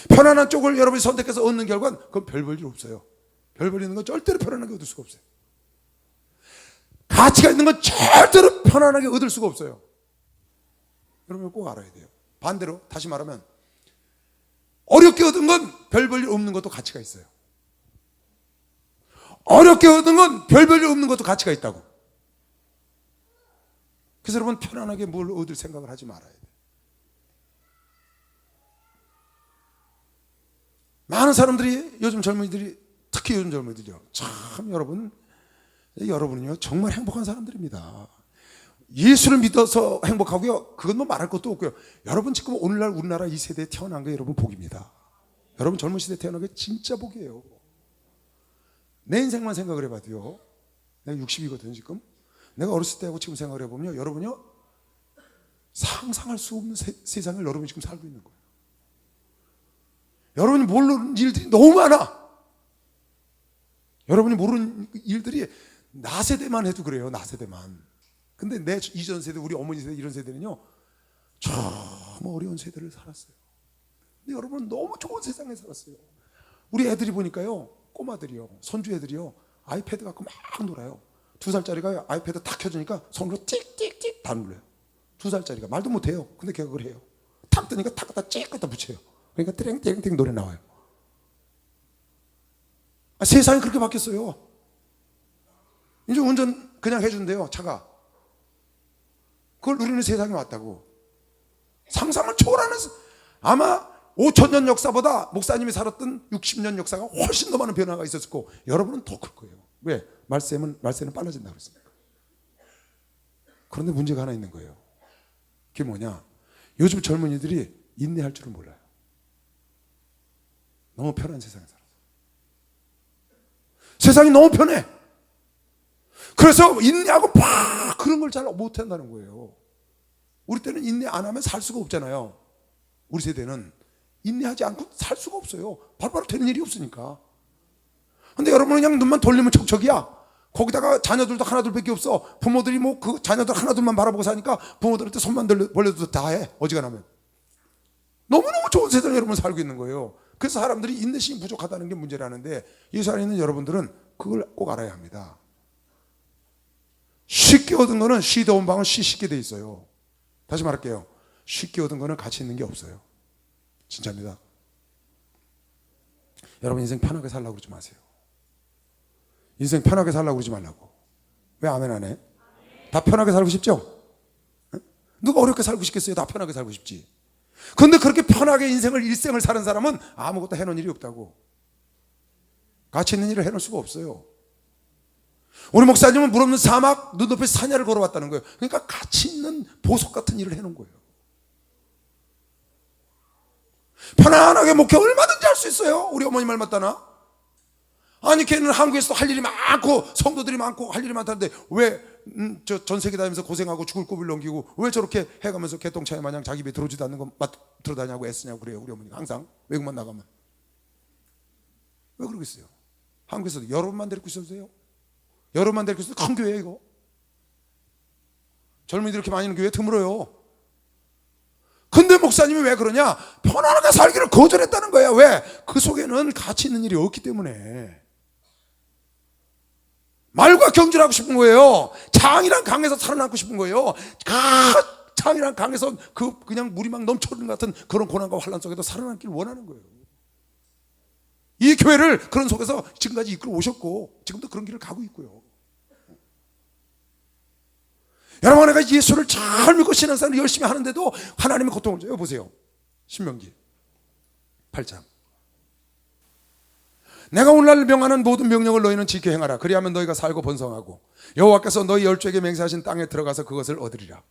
편안한 쪽을 여러분이 선택해서 얻는 결과는 그건 별 볼 일 없어요. 별 볼 일 있는 건 절대로 편안하게 얻을 수가 없어요. 가치가 있는 건 절대로 편안하게 얻을 수가 없어요. 여러분 꼭 알아야 돼요. 반대로 다시 말하면 어렵게 얻은 건 별 볼 일 없는 것도 가치가 있어요. 어렵게 얻은 건 별 볼 일 없는 것도 가치가 있다고. 그래서 여러분 편안하게 뭘 얻을 생각을 하지 말아야 돼요. 많은 사람들이, 요즘 젊은이들이, 특히 요즘 젊은이들이요, 참 여러분은요 정말 행복한 사람들입니다. 예수를 믿어서 행복하고요, 그건 뭐 말할 것도 없고요. 여러분 지금 오늘날 우리나라 이 세대에 태어난 게 여러분 복입니다. 여러분 젊은 시대에 태어난 게 진짜 복이에요. 내 인생만 생각을 해봐도요, 내가 60이거든 지금. 내가 어렸을 때하고 지금 생각을 해보면요, 여러분요 상상할 수 없는 세상을 여러분이 지금 살고 있는 거예요. 여러분이 모르는 일들이 너무 많아. 여러분이 모르는 일들이 나 세대만 해도 그래요. 나 세대만. 근데 내 이전 세대, 우리 어머니 세대, 이런 세대는요 참 어려운 세대를 살았어요. 근데 여러분은 너무 좋은 세상에 살았어요. 우리 애들이 보니까요, 꼬마들이요, 손주 애들이요, 아이패드 갖고 막 놀아요. 2살짜리가 아이패드 탁 켜주니까 손으로 찍찍찍 다 눌러요. 2살짜리가 말도 못해요. 근데 걔가 그걸 해요. 탁 뜨니까 탁 갖다 찍 갖다 붙여요. 그러니까 땡땡땡 노래 나와요. 세상이 그렇게 바뀌었어요. 이제 운전 그냥 해준대요, 차가. 그걸 누리는 세상이 왔다고. 상상을 초월하는, 아마 5,000년 역사보다 목사님이 살았던 60년 역사가 훨씬 더 많은 변화가 있었을 거고, 여러분은 더 클 거예요. 왜? 말세는 빨라진다고 그랬습니까? 그런데 문제가 하나 있는 거예요. 그게 뭐냐? 요즘 젊은이들이 인내할 줄은 몰라요. 너무 편한 세상에 살아서. 세상이 너무 편해. 그래서 인내하고 막 그런 걸 잘 못한다는 거예요. 우리 때는 인내 안 하면 살 수가 없잖아요. 우리 세대는 인내하지 않고 살 수가 없어요. 바로바로 되는 일이 없으니까. 근데 여러분은 그냥 눈만 돌리면 척척이야. 거기다가 자녀들도 하나둘밖에 없어. 부모들이 뭐 그 자녀들 하나둘만 바라보고 사니까 부모들한테 손만 벌려도 다 해, 어지간하면. 너무너무 좋은 세상에 여러분 살고 있는 거예요. 그래서 사람들이 인내심이 부족하다는 게 문제라는데, 예수 안에 있는 여러분들은 그걸 꼭 알아야 합니다. 쉽게 얻은 거는 쉬다 온 방은 쉽게 돼 있어요. 다시 말할게요. 쉽게 얻은 거는 가치 있는 게 없어요. 진짜입니다. 여러분 인생 편하게 살라고 그러지 마세요. 인생 편하게 살라고 그러지 말라고. 왜 아멘 안 해? 다 편하게 살고 싶죠? 누가 어렵게 살고 싶겠어요? 다 편하게 살고 싶지. 그런데 그렇게 편하게 일생을 사는 사람은 아무것도 해놓은 일이 없다고. 가치 있는 일을 해놓을 수가 없어요. 우리 목사님은 물 없는 사막, 눈높이 산야를 걸어왔다는 거예요. 그러니까 가치 있는 보석 같은 일을 해놓은 거예요. 편안하게 목회 얼마든지 할 수 있어요. 우리 어머니 말 맞다나? 아니 걔는 한국에서 할 일이 많고 성도들이 많고 할 일이 많다는데 왜 전 세계 다니면서 고생하고 죽을 고비를 넘기고 왜 저렇게 해가면서 개똥차에 마냥 자기 입에 들어오지도 않는 거 들어다니냐고 애쓰냐고 그래요. 우리 어머니가 항상 외국만 나가면. 왜 그러겠어요? 한국에서도 여러분만 데리고 있어도 돼요. 여러분만 데리고 있어도 큰 교회예요 이거. 젊은이들 이렇게 많이 있는 교회 드물어요. 근데 목사님이 왜 그러냐? 편안하게 살기를 거절했다는 거야. 왜? 그 속에는 가치 있는 일이 없기 때문에. 말과 경주하고 싶은 거예요. 장이랑 강에서 살아남고 싶은 거예요. 장이랑 강에서 그냥 물이 막 넘쳐흐르는 것 같은 그런 고난과 환난 속에도 살아남기를 원하는 거예요. 이 교회를 그런 속에서 지금까지 이끌어 오셨고 지금도 그런 길을 가고 있고요. 여러분, 내가 예수를 잘 믿고 신앙생활을 열심히 하는데도 하나님의 고통을 줘요. 보세요. 신명기 8장. 내가 오늘날 명하는 모든 명령을 너희는 지켜 행하라. 그리하면 너희가 살고 번성하고 여호와께서 너희 열조에게 맹세하신 땅에 들어가서 그것을 얻으리라.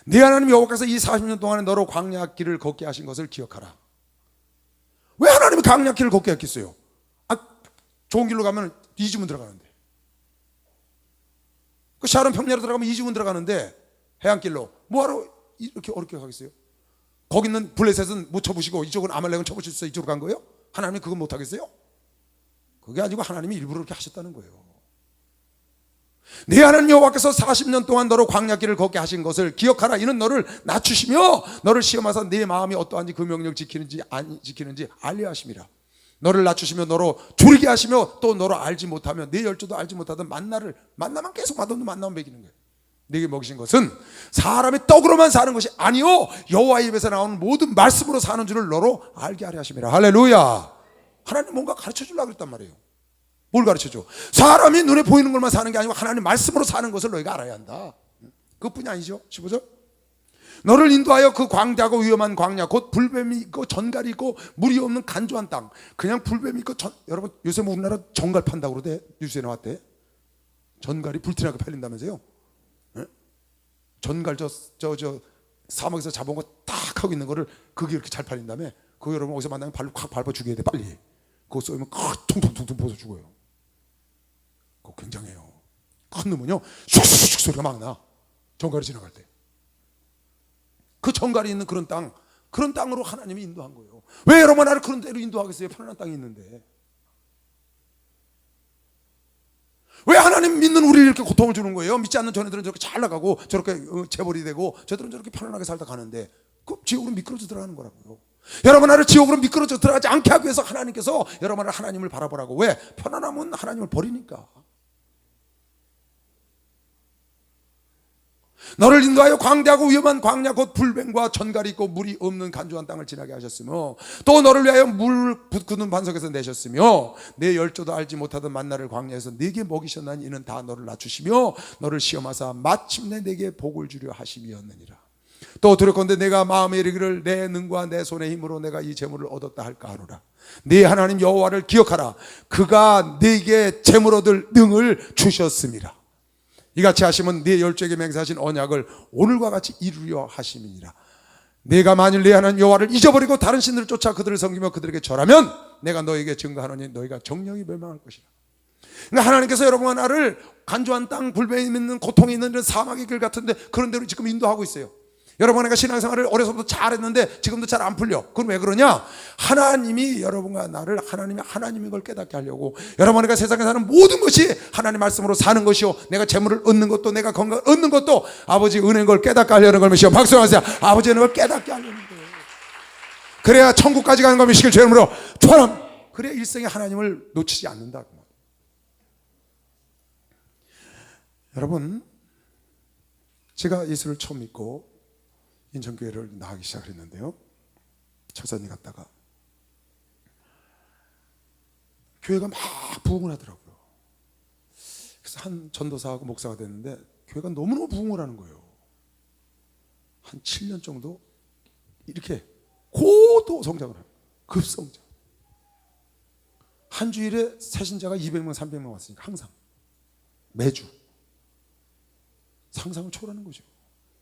네 하나님 여호와께서 이 40년 동안에 너로 광야 길을 걷게 하신 것을 기억하라. 왜 하나님이 광야 길을 걷게 했겠어요? 좋은 길로 가면 이주문 들어가는데, 그 샤론 평야로 들어가면 이주문 들어가는데 해안길로 뭐하러 이렇게 어렵게 가겠어요? 거기 있는 블레셋은 못 쳐부시고 이쪽은 아말렉은 쳐부실 수 있어 이쪽으로 간 거예요? 하나님이 그건 못 하겠어요? 그게 아니고 하나님이 일부러 그렇게 하셨다는 거예요. 네 하나님 여호와께서 40년 동안 너로 광야길을 걷게 하신 것을 기억하라. 이는 너를 낮추시며 너를 시험하사 네 마음이 어떠한지 그 명령 지키는지 안 지키는지 알려 하심이라. 너를 낮추시며 너로 줄이게 하시며 또 너로 알지 못하며 네 열조도 알지 못하던 만나만 계속 받아도 만나만 먹이는 거예요. 네게 먹이신 것은 사람의 떡으로만 사는 것이 아니요 여호와의 입에서 나오는 모든 말씀으로 사는 줄을 너로 알게 하려 하심이라. 할렐루야. 하나님 뭔가 가르쳐 주려고 그랬단 말이에요. 뭘 가르쳐줘? 사람이 눈에 보이는 것만 사는 게 아니고 하나님 말씀으로 사는 것을 너희가 알아야 한다. 그것뿐이 아니죠. 15절. 너를 인도하여 그 광대하고 위험한 광야 곧 불뱀이 있고 전갈이 있고 물이 없는 간조한 땅. 그냥 불뱀이 있고 여러분 요새 뭐 우리나라 전갈 판다고 그러대. 뉴스에 나왔대. 전갈이 불티나게 팔린다면서요. 네? 전갈 저 사막에서 잡아온 거 딱 하고 있는 거를 그게 이렇게 잘 팔린다며. 그거 여러분 어디서 만나면 발로 콱 밟아 죽여야 돼 빨리. 그거 쏘면 통통통통 벗어 죽어요. 그거 굉장해요. 큰 놈은요 슉슉슉 소리가 막 나. 전갈이 지나갈 때. 그 전갈이 있는 그런 땅으로 하나님이 인도한 거예요. 왜 여러분 나를 그런 데로 인도하겠어요? 편안한 땅이 있는데. 왜 하나님 믿는 우리를 이렇게 고통을 주는 거예요? 믿지 않는 전애들은 저렇게 잘 나가고 저렇게 재벌이 되고 저들은 저렇게 편안하게 살다 가는데 그 지옥으로 미끄러져 들어가는 거라고요. 여러분 나를 지옥으로 미끄러져 들어가지 않게 하기 위해서 하나님께서 여러분을 하나님을 바라보라고. 왜? 편안함은 하나님을 버리니까. 너를 인도하여 광대하고 위험한 광야 곧 불뱀과 전갈이 있고 물이 없는 간조한 땅을 지나게 하셨으며 또 너를 위하여 물 부끄는 반석에서 내셨으며 내 열조도 알지 못하던 만나를 광야에서 네게 먹이셨나니 이는 다 너를 낮추시며 너를 시험하사 마침내 네게 복을 주려 하심이었느니라. 또 두렵건대 내가 마음에 이르기를 내 능과 내 손의 힘으로 내가 이 재물을 얻었다 할까 하노라. 네 하나님 여호와를 기억하라. 그가 네게 재물 얻을 능을 주셨음이라. 이같이 하시면 네 열조에게 맹세하신 언약을 오늘과 같이 이루려 하심이니라. 내가 만일 네 하나님 여호와를 잊어버리고 다른 신들을 쫓아 그들을 섬기며 그들에게 절하면 내가 너에게 증거하노니 너희가 정령이 멸망할 것이라. 그러니까 하나님께서 여러분과 나를 간조한 땅, 불뱀이 있는 고통이 있는 사막의 길 같은데 그런 데로 지금 인도하고 있어요. 여러분 내가 신앙생활을 어려서부터 잘했는데 지금도 잘 안 풀려. 그럼 왜 그러냐? 하나님이 여러분과 나를 하나님인 걸 깨닫게 하려고. 여러분 내가 세상에 사는 모든 것이 하나님 말씀으로 사는 것이요 내가 재물을 얻는 것도 내가 건강을 얻는 것도 아버지 은혜인 걸 깨닫게 하려는 것이요. 박수 하세요. 아버지 은혜인 걸 깨닫게 하려는 거예요. 그래야 천국까지 가는 걸 미시길 죄름으로 축원함. 그래야 일생에 하나님을 놓치지 않는다. 여러분 제가 예수를 처음 믿고 인천교회를 나가기 시작했는데요. 철산이 갔다가 교회가 막 부흥을 하더라고요. 그래서 한 전도사하고 목사가 됐는데 교회가 너무너무 부흥을 하는 거예요. 한 7년 정도 이렇게 고도 성장을 해요. 급성장. 한 주일에 새신자가 200명 300명 왔으니까 항상 매주 상상을 초월하는 거죠.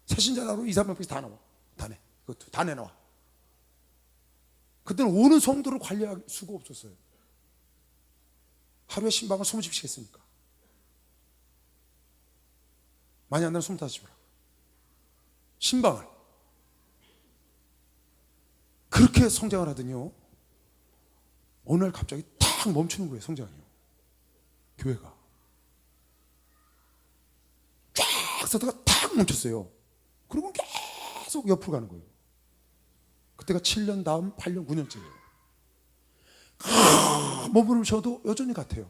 새신자로 2, 3명씩 다 나와. 다 내. 그것도 다 내놔와. 그때는 오는 성도를 관리할 수가 없었어요. 하루에 신방을 20집씩 했으니까. 많이 안 나면 25집이라. 신방을. 그렇게 성장을 하더니요. 어느 날 갑자기 탁 멈추는 거예요. 성장이요. 교회가. 쫙 서다가 탁 멈췄어요. 그리고 계속 옆으로 가는 거예요. 그때가 7년 다음 8년 9년째예요. 몸을 쉬어도 여전히 같아요.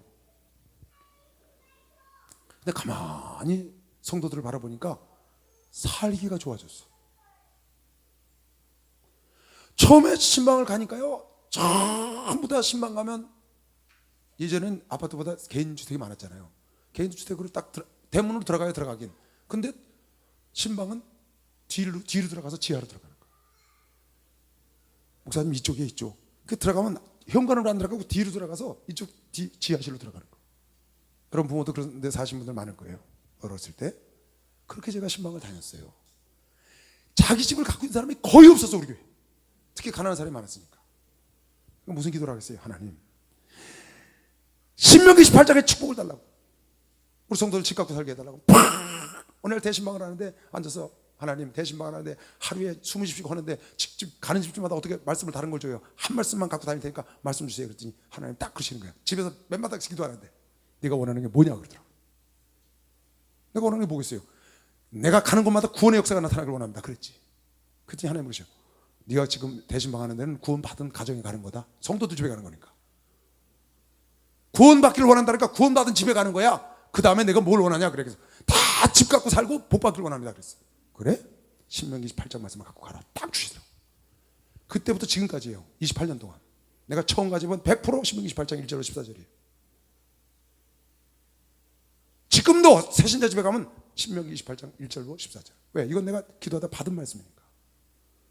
근데 가만히 성도들을 바라보니까 살기가 좋아졌어. 처음에 신방을 가니까요, 전부 다 신방 가면 예전엔 아파트보다 개인 주택이 많았잖아요. 개인 주택으로 딱 대문으로 들어가긴. 근데 신방은 뒤로 들어가서 지하로 들어가는 거예요. 목사님 이쪽에 있죠. 그 들어가면 현관으로 안 들어가고 뒤로 들어가서 이쪽 지하실로 들어가는 거. 여러분 부모도 그런 데 사신 분들 많을 거예요. 어렸을 때. 그렇게 제가 신방을 다녔어요. 자기 집을 갖고 있는 사람이 거의 없었어, 우리 교회. 특히 가난한 사람이 많았으니까. 무슨 기도를 하겠어요? 하나님, 신명기 18장에 축복을 달라고, 우리 성도들 집 갖고 살게 해달라고. 오늘 대신방을 하는데 앉아서, 하나님 대신방을 하는데 하루에 20집씩 하는데 집 가는 집집마다 어떻게 말씀을 다른 걸 줘요. 한 말씀만 갖고 다닐 테니까 말씀 주세요. 그랬더니 하나님 딱 그러시는 거야. 집에서 맨바닥에서 기도하는데 네가 원하는 게 뭐냐 그러더라고. 내가 원하는 게 뭐겠어요? 내가 가는 곳마다 구원의 역사가 나타나길 원합니다. 그랬지. 그랬더니 하나님 그러셔. 네가 지금 대신방 하는 데는 구원받은 가정에 가는 거다. 성도들 집에 가는 거니까. 구원받기를 원한다니까 구원받은 집에 가는 거야. 그 다음에 내가 뭘 원하냐 그래. 그래서 다 집 갖고 살고 복 받기를 원합니다. 그랬어. 그래? 신명기 8장 말씀을 갖고 가라. 딱 주시더라고. 그때부터 지금까지예요. 28년 동안. 내가 처음 가지면 100% 신명기 18장 1절로 14절이에요. 지금도 새신자 집에 가면 신명기 28장 1절로 14절. 왜? 이건 내가 기도하다 받은 말씀이니까.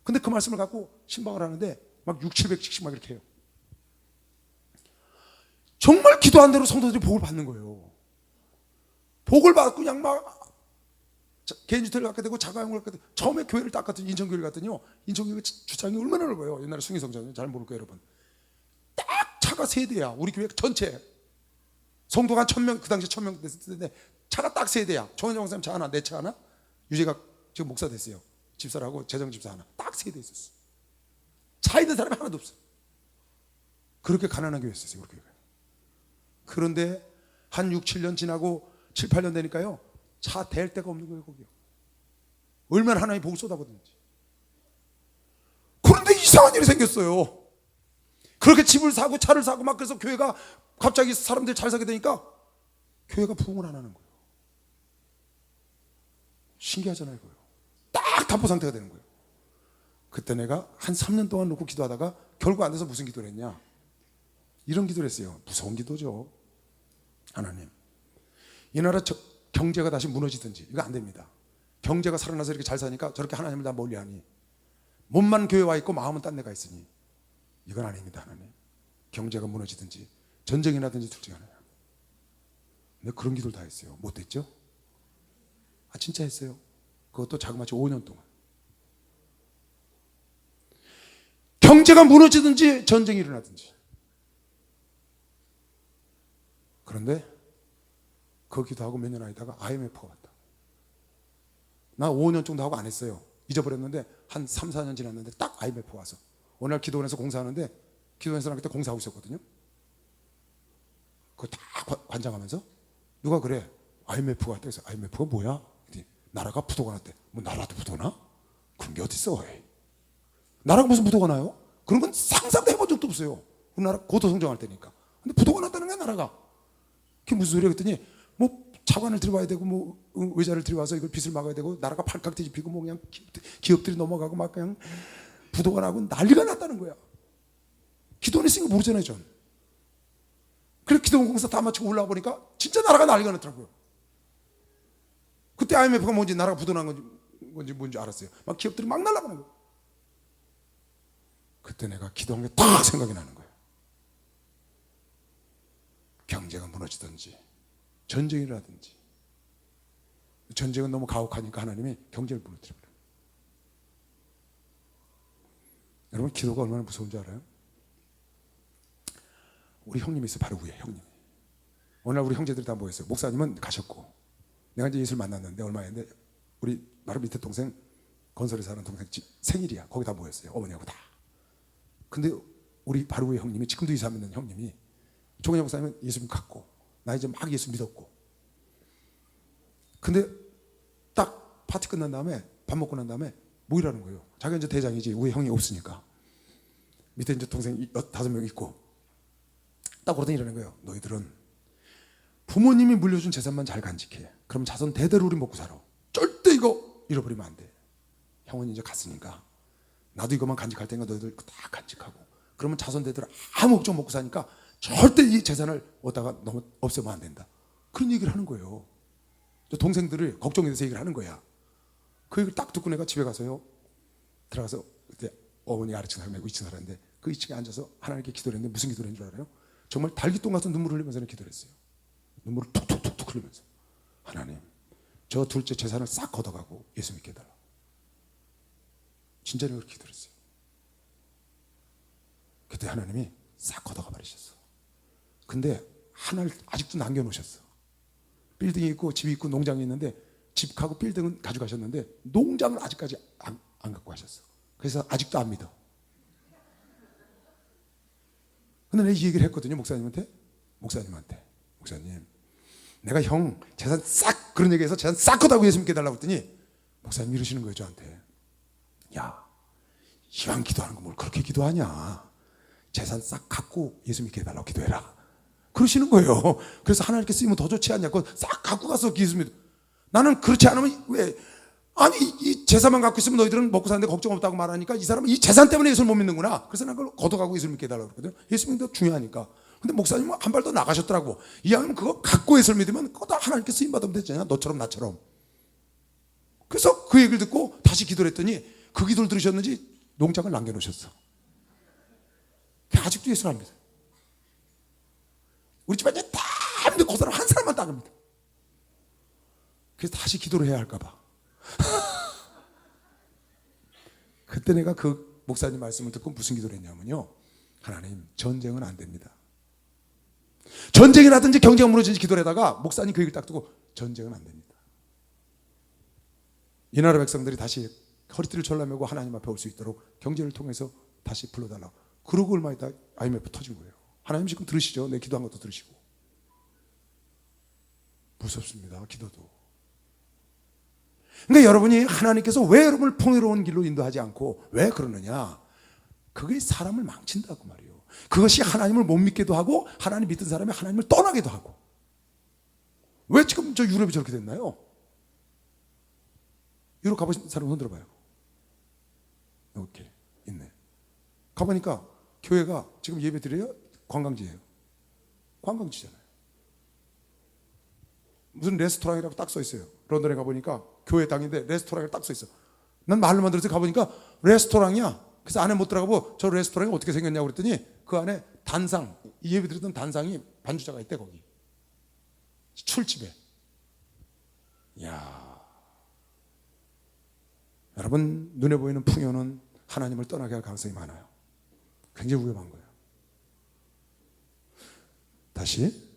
근데 그 말씀을 갖고 신방을 하는데 막 6, 700씩 막 이렇게 해요. 정말 기도한 대로 성도들이 복을 받는 거예요. 복을 받고 그냥 막 개인주택을 갖게 되고 자가용을 갖게 되고. 처음에 교회를 딱 갔더니 인천교회를 갔더니요, 인천교회 주차장이 얼마나 넓어요. 옛날에 숭인성전이요. 잘 모를 거예요 여러분. 딱 차가 3대야. 우리 교회 전체 성도가 한 1000명, 그 당시에 1000명 됐을 텐데 차가 딱 3대야. 정현정 목사님 차 하나, 내 차 하나, 유재가 지금 목사 됐어요. 집사라고 재정 집사 하나, 딱 3대 있었어. 차 있는 사람이 하나도 없어. 그렇게 가난한 교회였어요, 우리 교회가. 그런데 한 6, 7년 지나고 7, 8년 되니까요, 차 댈 데가 없는 거예요, 거기요. 얼마나 하나님 복을 쏟아붓는지. 그런데 이상한 일이 생겼어요. 그렇게 집을 사고 차를 사고 막 그래서 교회가 갑자기 사람들이 잘 사게 되니까 교회가 부흥을 안 하는 거예요. 신기하잖아요, 그거요. 딱 담보 상태가 되는 거예요. 그때 내가 한 3년 동안 놓고 기도하다가 결국 안 돼서 무슨 기도를 했냐? 이런 기도를 했어요. 무서운 기도죠. 하나님, 이 나라 경제가 다시 무너지든지, 이거 안 됩니다. 경제가 살아나서 이렇게 잘 사니까 저렇게 하나님을 다 멀리하니, 몸만 교회 와 있고 마음은 딴 데가 있으니 이건 아닙니다. 하나님, 경제가 무너지든지 전쟁이 나든지 둘 중에 하나야. 근데 그런 기도를 다 했어요. 못 됐죠? 아, 진짜 했어요. 그것도 자그마치 5년 동안. 경제가 무너지든지 전쟁이 일어나든지. 그런데 그 기도하고 몇 년 하다가 IMF가 왔다. 나 5년 정도 하고 안 했어요. 잊어버렸는데 한 3, 4년 지났는데 딱 IMF가 와서 어느 날 기도원에서 공사하는데, 기도원에서 그때 공사하고 있었거든요. 그거 다 관장하면서 누가 그래, IMF가 왔다. 그래서 IMF가 뭐야? 나라가 부도가 났대. 뭐 나라도 부도나? 그런 게 어딨어. 나라가 무슨 부도가 나요? 그런 건 상상도 해본 적도 없어요. 우리나라 고도성장할 때니까. 근데 부도가 났다는 거야, 나라가. 그게 무슨 소리야? 그랬더니 뭐 차관을 들여와야 되고 뭐 의자를 들여와서 이걸 빚을 막아야 되고 나라가 발칵 뒤집히고 뭐 그냥 기업들이 넘어가고 막 그냥 부도가 나고 난리가 났다는 거야. 기도원 있으니까 모르잖아요, 전. 그래서 기도원 공사 다 마치고 올라와 보니까 진짜 나라가 난리가 났더라고요. 그때 IMF가 뭔지, 나라가 부도난 건지 뭔지 알았어요. 막 기업들이 막 날아가는 거예요. 그때 내가 기도한 게 딱 생각이 나는 거예요. 경제가 무너지든지 전쟁이 일어나든지. 전쟁은 너무 가혹하니까 하나님이 경제를 무너뜨려버려요. 여러분, 기도가 얼마나 무서운지 알아요? 우리 형님이 있어요. 바로 위에 형님이. 어느 날 우리 형제들이 다 모였어요. 목사님은 가셨고, 내가 이제 예수를 만났는데 얼마 했는데, 우리 바로 밑에 동생, 건설에 사는 동생 생일이야. 거기 다 모였어요. 어머니하고 다. 근데 우리 바로 위에 형님이, 지금도 이사 믿는 형님이, 종현 목사님은 예수 갖고, 나 이제 막 예수 믿었고. 근데 딱 파티 끝난 다음에, 밥 먹고 난 다음에 모이라는 거예요. 자기가 이제 대장이지, 우리 형이 없으니까. 밑에 이제 동생 5명 있고. 딱 그러더니 이러는 거예요. 너희들은 부모님이 물려준 재산만 잘 간직해. 그럼 자손 대대로 우리 먹고 살아. 절대 이거 잃어버리면 안 돼. 형은 이제 갔으니까 나도 이것만 간직할 테니까 너희들 다 간직하고. 그러면 자손 대대로 아무 걱정 먹고 사니까 절대 이 재산을 얻다가 너무 없애면 안 된다. 그런 얘기를 하는 거예요. 동생들을 걱정에 대해서 얘기를 하는 거야. 그 얘기를 딱 듣고 내가 집에 가서요, 들어가서 그때 어머니 아래층 살고 2층 살았는데 그 2층에 앉아서 하나님께 기도를 했는데 무슨 기도를 했는 줄 알아요? 정말 달기똥 같은 눈물을 흘리면서 기도를 했어요. 눈물을 툭툭툭툭 흘리면서, 하나님, 저 둘째 재산을 싹 걷어가고 예수 믿게 해달라. 진짜로 그렇게 기도를 했어요. 그때 하나님이 싹 걷어가 버리셨어. 근데 하나를 아직도 남겨놓으셨어. 빌딩이 있고 집이 있고 농장이 있는데, 집하고 빌딩은 가져가셨는데 농장을 아직까지 안 갖고 가셨어. 그래서 아직도 안 믿어. 근데 내가 이 얘기를 했거든요, 목사님한테. 목사님, 내가 형 재산 싹, 그런 얘기해서 재산 싹 걷어가고 예수 믿게 해달라고 했더니 목사님 이러시는 거예요, 저한테. 야, 이왕 기도하는 거 뭘 그렇게 기도하냐. 재산 싹 갖고 예수 믿게 해달라고 기도해라. 그러시는 거예요. 그래서 하나님께 쓰이면 더 좋지 않냐. 그거 싹 갖고 가서 예수 믿어. 나는 그렇지 않으면 왜? 아니, 이 재산만 갖고 있으면 너희들은 먹고 사는데 걱정 없다고 말하니까 이 사람은 이 재산 때문에 예수를 못 믿는구나. 그래서 난 그걸 걷어가고 예수를 믿게 해달라고 그러거든. 예수 믿는 게 중요하니까. 근데 목사님은 한 발 더 나가셨더라고. 이왕이면 그거 갖고 예수를 믿으면 그거 다 하나님께 쓰임받으면 되잖아. 너처럼 나처럼. 그래서 그 얘기를 듣고 다시 기도를 했더니 그 기도를 들으셨는지 농장을 남겨놓으셨어. 아직도 예수를 안 믿어요. 우리 집안에 다 믿는데 그 사람 한 사람만 딱 합니다. 그래서 다시 기도를 해야 할까봐. 그때 내가 그 목사님 말씀을 듣고 무슨 기도를 했냐면요, 하나님, 전쟁은 안 됩니다. 전쟁이 나든지 경제가 무너지든지 기도를 하다가 목사님 그 얘기를 딱 듣고 전쟁은 안 됩니다. 이 나라 백성들이 다시 허리띠를 졸라매고 하나님 앞에 올 수 있도록 경제를 통해서 다시 불러달라고. 그러고 얼마 있다 IMF 터진 거예요. 하나님 지금 들으시죠? 내 기도한 것도 들으시고. 무섭습니다, 기도도. 그러니까 여러분이 하나님께서 왜 여러분을 풍요로운 길로 인도하지 않고 왜 그러느냐? 그게 사람을 망친다고 말이에요. 그것이 하나님을 못 믿게도 하고 하나님 믿던 사람이 하나님을 떠나게도 하고. 왜 지금 저 유럽이 저렇게 됐나요? 유럽 가보신 사람 손 들어봐요. 이렇게 있네. 가보니까 교회가 지금 예배 드려요? 관광지예요. 관광지잖아요. 무슨 레스토랑이라고 딱 써 있어요. 런던에 가보니까 교회 당인데 레스토랑이 딱 써 있어. 난 말로만 들어서 가보니까 레스토랑이야. 그래서 안에 못 들어가고 저 레스토랑이 어떻게 생겼냐고 그랬더니 그 안에 단상, 예배 드리던 단상이 반주자가 있대, 거기. 술집에. 이야. 여러분, 눈에 보이는 풍요는 하나님을 떠나게 할 가능성이 많아요. 굉장히 위험한 거예요. 다시,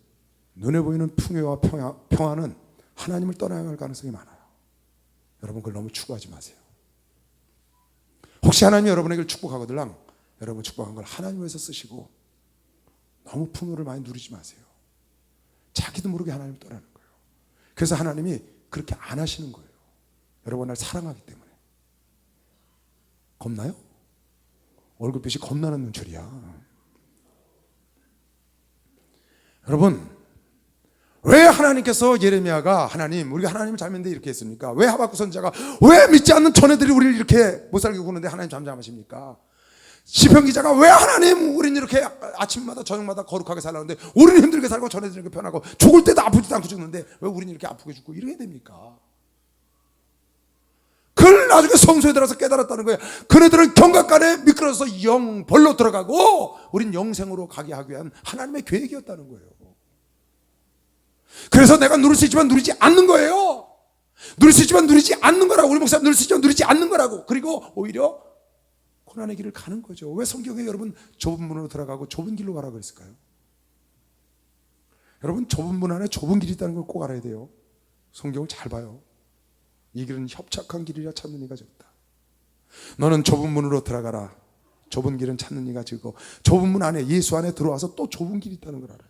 눈에 보이는 풍요와 평화는 하나님을 떠나야 할 가능성이 많아요. 여러분, 그걸 너무 추구하지 마세요. 혹시 하나님이 여러분에게 축복하거들랑 여러분 축복한 걸 하나님 위해서 쓰시고 너무 풍요를 많이 누리지 마세요. 자기도 모르게 하나님을 떠나는 거예요. 그래서 하나님이 그렇게 안 하시는 거예요. 여러분, 날 사랑하기 때문에. 겁나요? 얼굴빛이 겁나는 눈초리야. 여러분, 왜 하나님께서 예레미야가 하나님, 우리가 하나님을 잘 믿는데 이렇게 했습니까? 왜 하박국 선지자가 왜 믿지 않는 전애들이 우리를 이렇게 못 살게 구는데 하나님 잠잠하십니까? 시편 기자가 왜 하나님 우리는 이렇게 아침마다 저녁마다 거룩하게 살라는데 우리는 힘들게 살고 전애들은 편하고 죽을 때도 아프지도 않고 죽는데 왜 우리는 이렇게 아프게 죽고 이래야 됩니까? 그걸 나중에 성소에 들어서 깨달았다는 거예요. 그네들은 경각간에 미끄러져서 영벌로 들어가고 우린 영생으로 가게 하기 위한 하나님의 계획이었다는 거예요. 그래서 내가 누릴 수 있지만 누리지 않는 거예요. 누릴 수 있지만 누리지 않는 거라고. 우리 목사님 누릴 수 있지만 누리지 않는 거라고. 그리고 오히려 고난의 길을 가는 거죠. 왜 성경에 여러분 좁은 문으로 들어가고 좁은 길로 가라고 했을까요? 여러분, 좁은 문 안에 좁은 길이 있다는 걸 꼭 알아야 돼요. 성경을 잘 봐요. 이 길은 협착한 길이라 찾는 이가 적다. 너는 좁은 문으로 들어가라. 좁은 길은 찾는 이가 적고 좁은 문 안에, 예수 안에 들어와서 또 좁은 길이 있다는 걸 알아요.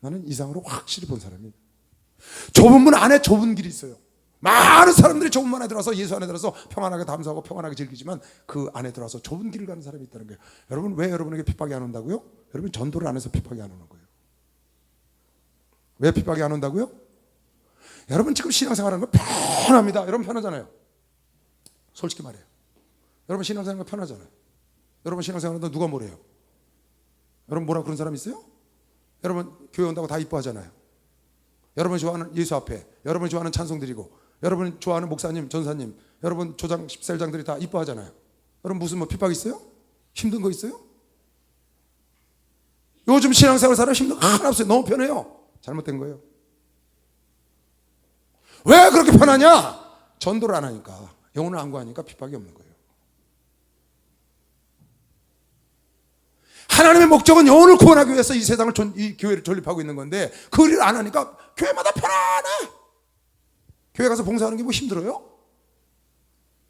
나는 이상으로 확실히 본 사람이에요. 좁은 문 안에 좁은 길이 있어요. 많은 사람들이 좁은 문 안에 들어와서 예수 안에 들어서 평안하게 담소하고 평안하게 즐기지만 그 안에 들어와서 좁은 길을 가는 사람이 있다는 거예요. 여러분, 왜 여러분에게 핍박이 안 온다고요? 여러분, 전도를 안 해서 핍박이 안 오는 거예요. 왜 핍박이 안 온다고요? 여러분 지금 신앙생활하는 거 편합니다. 여러분 편하잖아요. 솔직히 말해요. 여러분 신앙생활 편하잖아요. 여러분 신앙생활하는데 누가 뭐래요? 여러분 뭐라 그런 사람 있어요? 여러분 교회 온다고 다 이뻐하잖아요. 여러분이 좋아하는 예수 앞에, 여러분이 좋아하는 찬송 드리고, 여러분이 좋아하는 목사님, 전사님, 여러분 조장, 셀장들이 다 이뻐하잖아요. 여러분 무슨 뭐 핍박 있어요? 힘든 거 있어요? 요즘 신앙생활 사람 힘든 거 하나 없어요. 너무 편해요. 잘못된 거예요. 왜 그렇게 편하냐? 전도를 안 하니까, 영혼을 안 구하니까 핍박이 없는 거예요. 하나님의 목적은 영혼을 구원하기 위해서 이 세상을 이 교회를 존립하고 있는 건데 그 일을 안 하니까 교회마다 편안해. 교회 가서 봉사하는 게 뭐 힘들어요?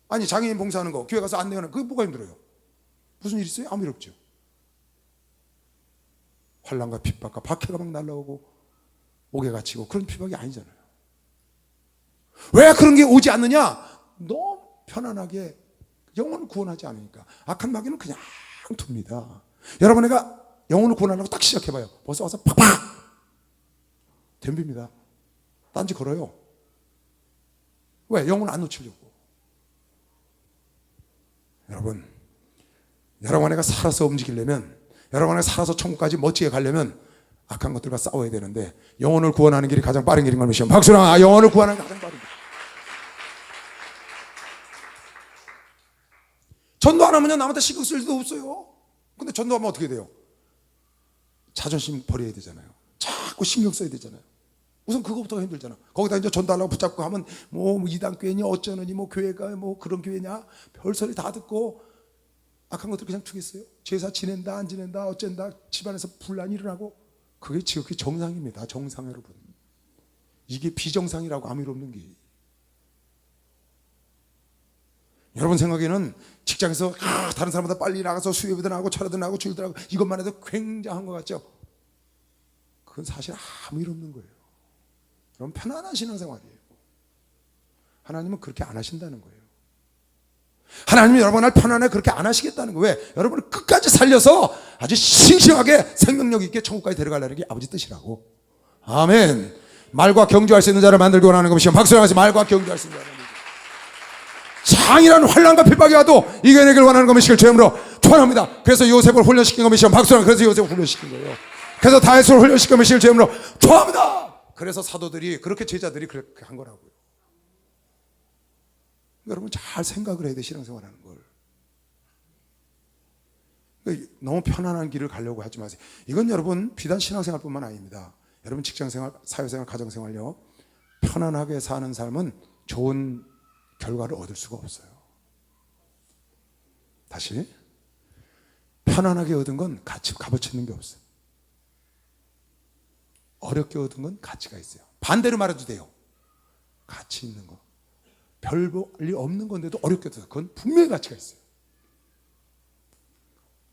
아니, 장애인 봉사하는 거 교회 가서 안내하는 그게 뭐가 힘들어요? 무슨 일 있어요? 아무 일 없죠. 환난과 핍박과 박해가 막 날라오고 옥에 갇히고 그런 핍박이 아니잖아요. 왜 그런 게 오지 않느냐? 너무 편안하게 영혼을 구원하지 않으니까. 악한 마귀는 그냥 둡니다. 여러분, 내가 영혼을 구원하려고 딱 시작해봐요. 벌써 와서 팍팍 덤빕니다. 딴지 걸어요. 왜? 영혼을 안 놓치려고. 여러분 안에가 살아서 움직이려면, 여러분 안에 살아서 천국까지 멋지게 가려면 악한 것들과 싸워야 되는데 영혼을 구원하는 길이 가장 빠른 길인 걸 믿으시면 박수나. 영혼을 구원하는 게 가장 빠른 길. 전도 안 하면 남한테 신경 쓸 일도 없어요. 근데 전도하면 어떻게 돼요? 자존심 버려야 되잖아요. 자꾸 신경 써야 되잖아요. 우선 그거부터가 힘들잖아. 거기다 이제 전도하려고 붙잡고 하면 뭐 이단교회냐 어쩌느니 뭐 교회가 뭐 그런 교회냐 별소리 다 듣고 악한 것들 그냥 두겠어요? 제사 지낸다 안 지낸다 어쩐다 집안에서 분란이 일어나고. 그게 지극히 정상입니다. 정상. 여러분, 이게 비정상이라고 아무 일 없는 게. 여러분 생각에는 직장에서 다른 사람보다 빨리 나가서 수요일도 나가고 철야도 나가고 주일도 나가고 이것만 해도 굉장한 것 같죠? 그건 사실 아무 일 없는 거예요. 여러분, 편안한 신앙생활이에요. 하나님은 그렇게 안 하신다는 거예요. 하나님은 여러분을 편안하게 그렇게 안 하시겠다는 거예요. 왜? 여러분을 끝까지 살려서 아주 싱싱하게 생명력 있게 천국까지 데려가려는 게 아버지 뜻이라고. 아멘. 말과 경주할 수 있는 자를 만들고 원하는 것이요. 박수를 하면서 말과 경주할 수 있는 자를 장이라는 환난과 핍박이 와도 이겨내길 원하는 것이길 주님으로 축원합니다. 그래서 요셉을 훈련시킨 것이요. 박수를. 그래서 요셉을 훈련시킨 거예요. 그래서 다윗을 훈련시킨 것이길 주님으로 축원합니다. 그래서 사도들이 그렇게 제자들이 그렇게 한 거라고요. 여러분 잘 생각을 해야 돼. 신앙생활하는 걸. 너무 편안한 길을 가려고 하지 마세요. 이건 여러분 비단 신앙생활뿐만 아닙니다. 여러분 직장생활, 사회생활, 가정생활요, 편안하게 사는 삶은 좋은 결과를 얻을 수가 없어요. 다시, 편안하게 얻은 건 값어치 있는 게 없어요. 어렵게 얻은 건 가치가 있어요. 반대로 말해도 돼요. 가치 있는 거, 별볼일 없는 건데도 어렵게 얻어서 그건 분명히 가치가 있어요.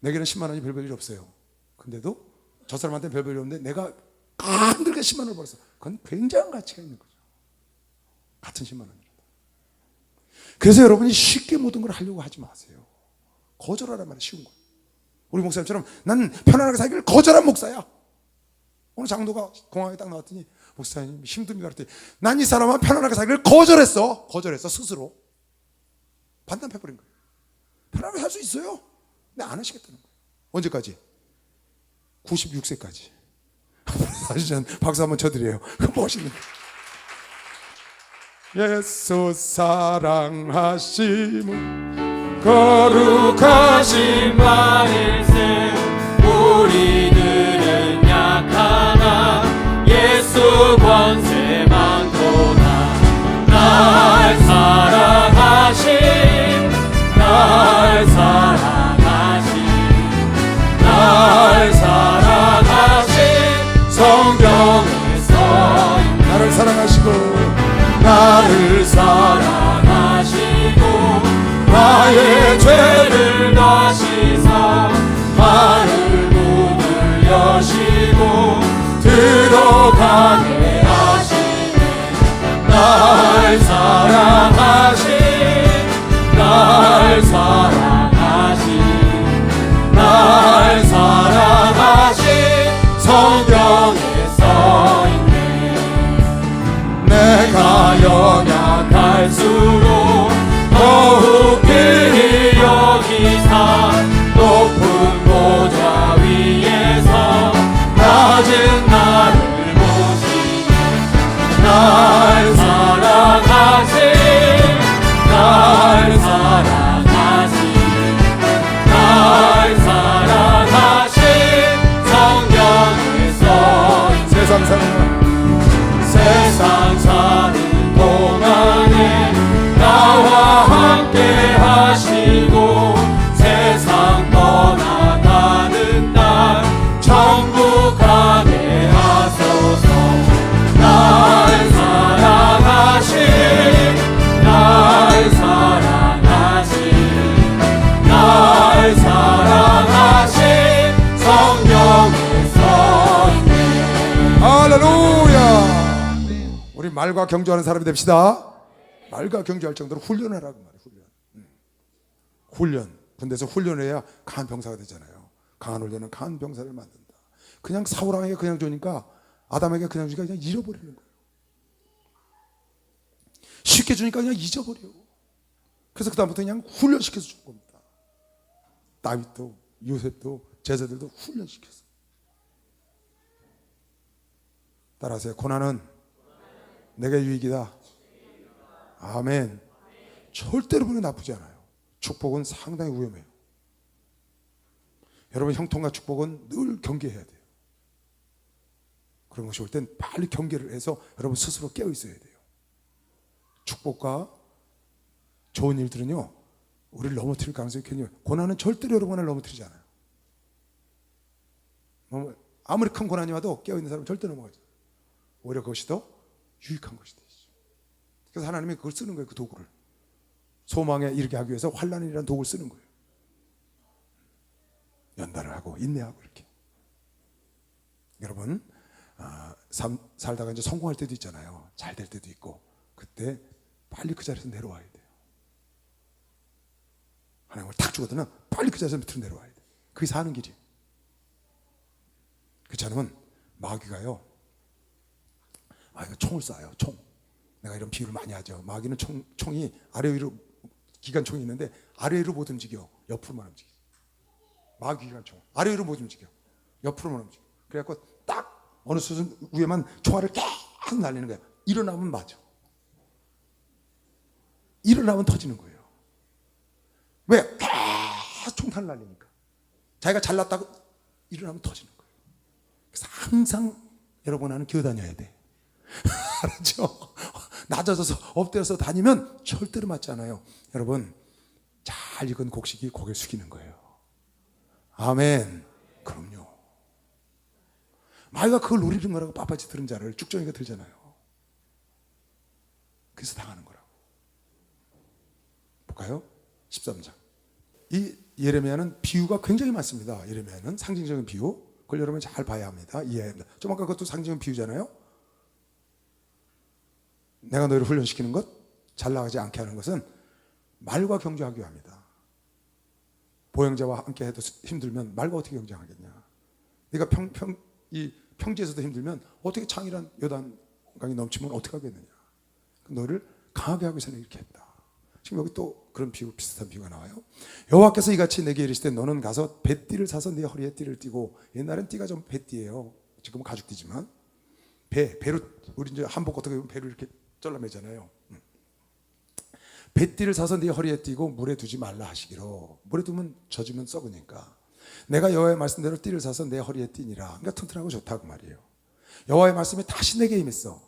내게는 10만 원이 별 볼 일 없어요. 근데도 저 사람한테는 별 볼 일 없는데 내가 힘들게 10만 원을 벌었어. 그건 굉장한 가치가 있는 거죠. 같은 10만 원이라도. 그래서 여러분이 쉽게 모든 걸 하려고 하지 마세요. 거절하란 말이 쉬운 거예요. 우리 목사님처럼 난 편안하게 살기를 거절한 목사야. 오늘 장로가 공항에 딱 나왔더니 목사님 힘듭니다 그랬더니 난 이 사람은 편안하게 살기를 거절했어 스스로. 반납해버린 거예요. 편안하게 살 수 있어요. 근데 안 하시겠다는 거예요. 언제까지? 96세까지. 사실 박수 한번 쳐드려요. 그 멋있는 예수 사랑하심은 거룩하신 말일세. 우리들은 약하나 예수 권세 많도다. 날 사랑하신 날 사랑하신 성경에 써있는 나를 사랑하시고 나의 죄를 다시사 마를 문을 여시고 들어가게 하시네. 날 사랑하신 성경에 써있네. 내가 연약할수록 더욱 귀히 여기사 높은 보좌 위에서 낮은 나를 보시네. 날 사랑하신 세상 사는 세상 사는 동안에 나와 함께 하시고 세상 떠나가는 날 천국 가게 하소서. 날 사랑하신 날 사랑하신 날 사랑하신 성령의 선배. 할렐루야. 우리 말과 경주하는 사람이 됩시다. 말과 경주할 정도로 훈련하라고 말이에요. 훈련. 군대에서 훈련해야 강한 병사가 되잖아요. 강한 훈련은 강한 병사를 만든다. 그냥 사울왕에게 그냥 주니까, 아담에게 그냥 주니까 그냥 잃어버리는 거예요. 쉽게 주니까 그냥 잊어버려. 그래서 그 다음부터 그냥 훈련시켜서 준 겁니다. 다윗도 요셉도 제자들도 훈련시켰어. 따라하세요. 고난은 내게 유익이다. 아멘. 절대로 보면 나쁘지 않아요. 축복은 상당히 위험해요. 여러분, 형통과 축복은 늘 경계해야 돼요. 그런 것이 올 땐 빨리 경계를 해서 여러분 스스로 깨어 있어야 돼요. 축복과 좋은 일들은요, 우리를 넘어뜨릴 가능성이 굉장히, 고난은 절대로 여러분을 넘어뜨리지 않아요. 아무리 큰 고난이 와도 깨어있는 사람은 절대 넘어가지 않아요. 오히려 그것이 더 유익한 것이 되죠. 그래서 하나님이 그걸 쓰는 거예요. 그 도구를 소망에 이르게 하기 위해서 환난이라는 도구를 쓰는 거예요. 연단을 하고 인내하고 이렇게. 여러분, 살다가 이제 성공할 때도 있잖아요. 잘 될 때도 있고. 그때 빨리 그 자리에서 내려와야 돼요. 하나님을 탁 주거든요. 빨리 그 자리에서 밑으로 내려와야 돼요. 그게 사는 길이에요. 그렇지 않으면 마귀가 총을 쏴요. 총. 내가 이런 비유를 많이 하죠. 마귀는 총이 아래 위로, 기관총이 있는데 아래 위로 못 움직여. 옆으로만 움직여. 마귀 기관총 아래 위로 못 움직여. 옆으로만 움직여. 그래갖고 딱 어느 수준 위에만 총알을 계속 날리는 거야. 일어나면 맞아. 일어나면 터지는 거예요. 왜? 계속 총탄을 날리니까. 자기가 잘났다고 일어나면 터지는 거예요. 그래서 항상 여러분은 기어다녀야 돼. 알았죠? 낮아져서 엎드려서 다니면 절대로 맞지 않아요. 여러분, 잘 익은 곡식이 고개 숙이는 거예요. 아멘. 그럼요. 마귀가 그걸 노리는 거라고 빳빳이 들은 자를 쭉정이가 들잖아요. 그래서 당하는 거라고. 볼까요? 13장. 이 예레미야는 비유가 굉장히 많습니다. 예레미야는 상징적인 비유. 그걸 여러분 잘 봐야 합니다. 이해해야 합니다. 좀 아까 그것도 상징적인 비유잖아요. 내가 너희를 훈련시키는 것, 잘 나가지 않게 하는 것은 말과 경주하기 합니다. 보행자와 함께 해도 힘들면 말과 어떻게 경쟁하겠냐. 네가 평지에서도 힘들면 어떻게 창이란 요단강이 넘치면 어떻게 하겠느냐. 너를 강하게 하기 위해서는 이렇게 했다. 지금 여기 또 그런 비유, 비슷한 비유가 나와요. 여호와께서 이같이 내게 이르시되 너는 가서 뱃띠를 사서 네 허리에 띠를 띠고, 옛날엔 띠가 좀 뱃띠예요. 지금은 가죽띠지만 배로, 우리 이제 한복 어떻게 보면 배를 이렇게 잘라매잖아요. 뱃띠를 사서 네 허리에 띠고 물에 두지 말라 하시기로. 물에 두면 젖으면 썩으니까 내가 여호와의 말씀대로 띠를 사서 내 허리에 띠니라. 그러니까 튼튼하고 좋다고 말이에요. 여호와의 말씀이 다시 내게 임했어.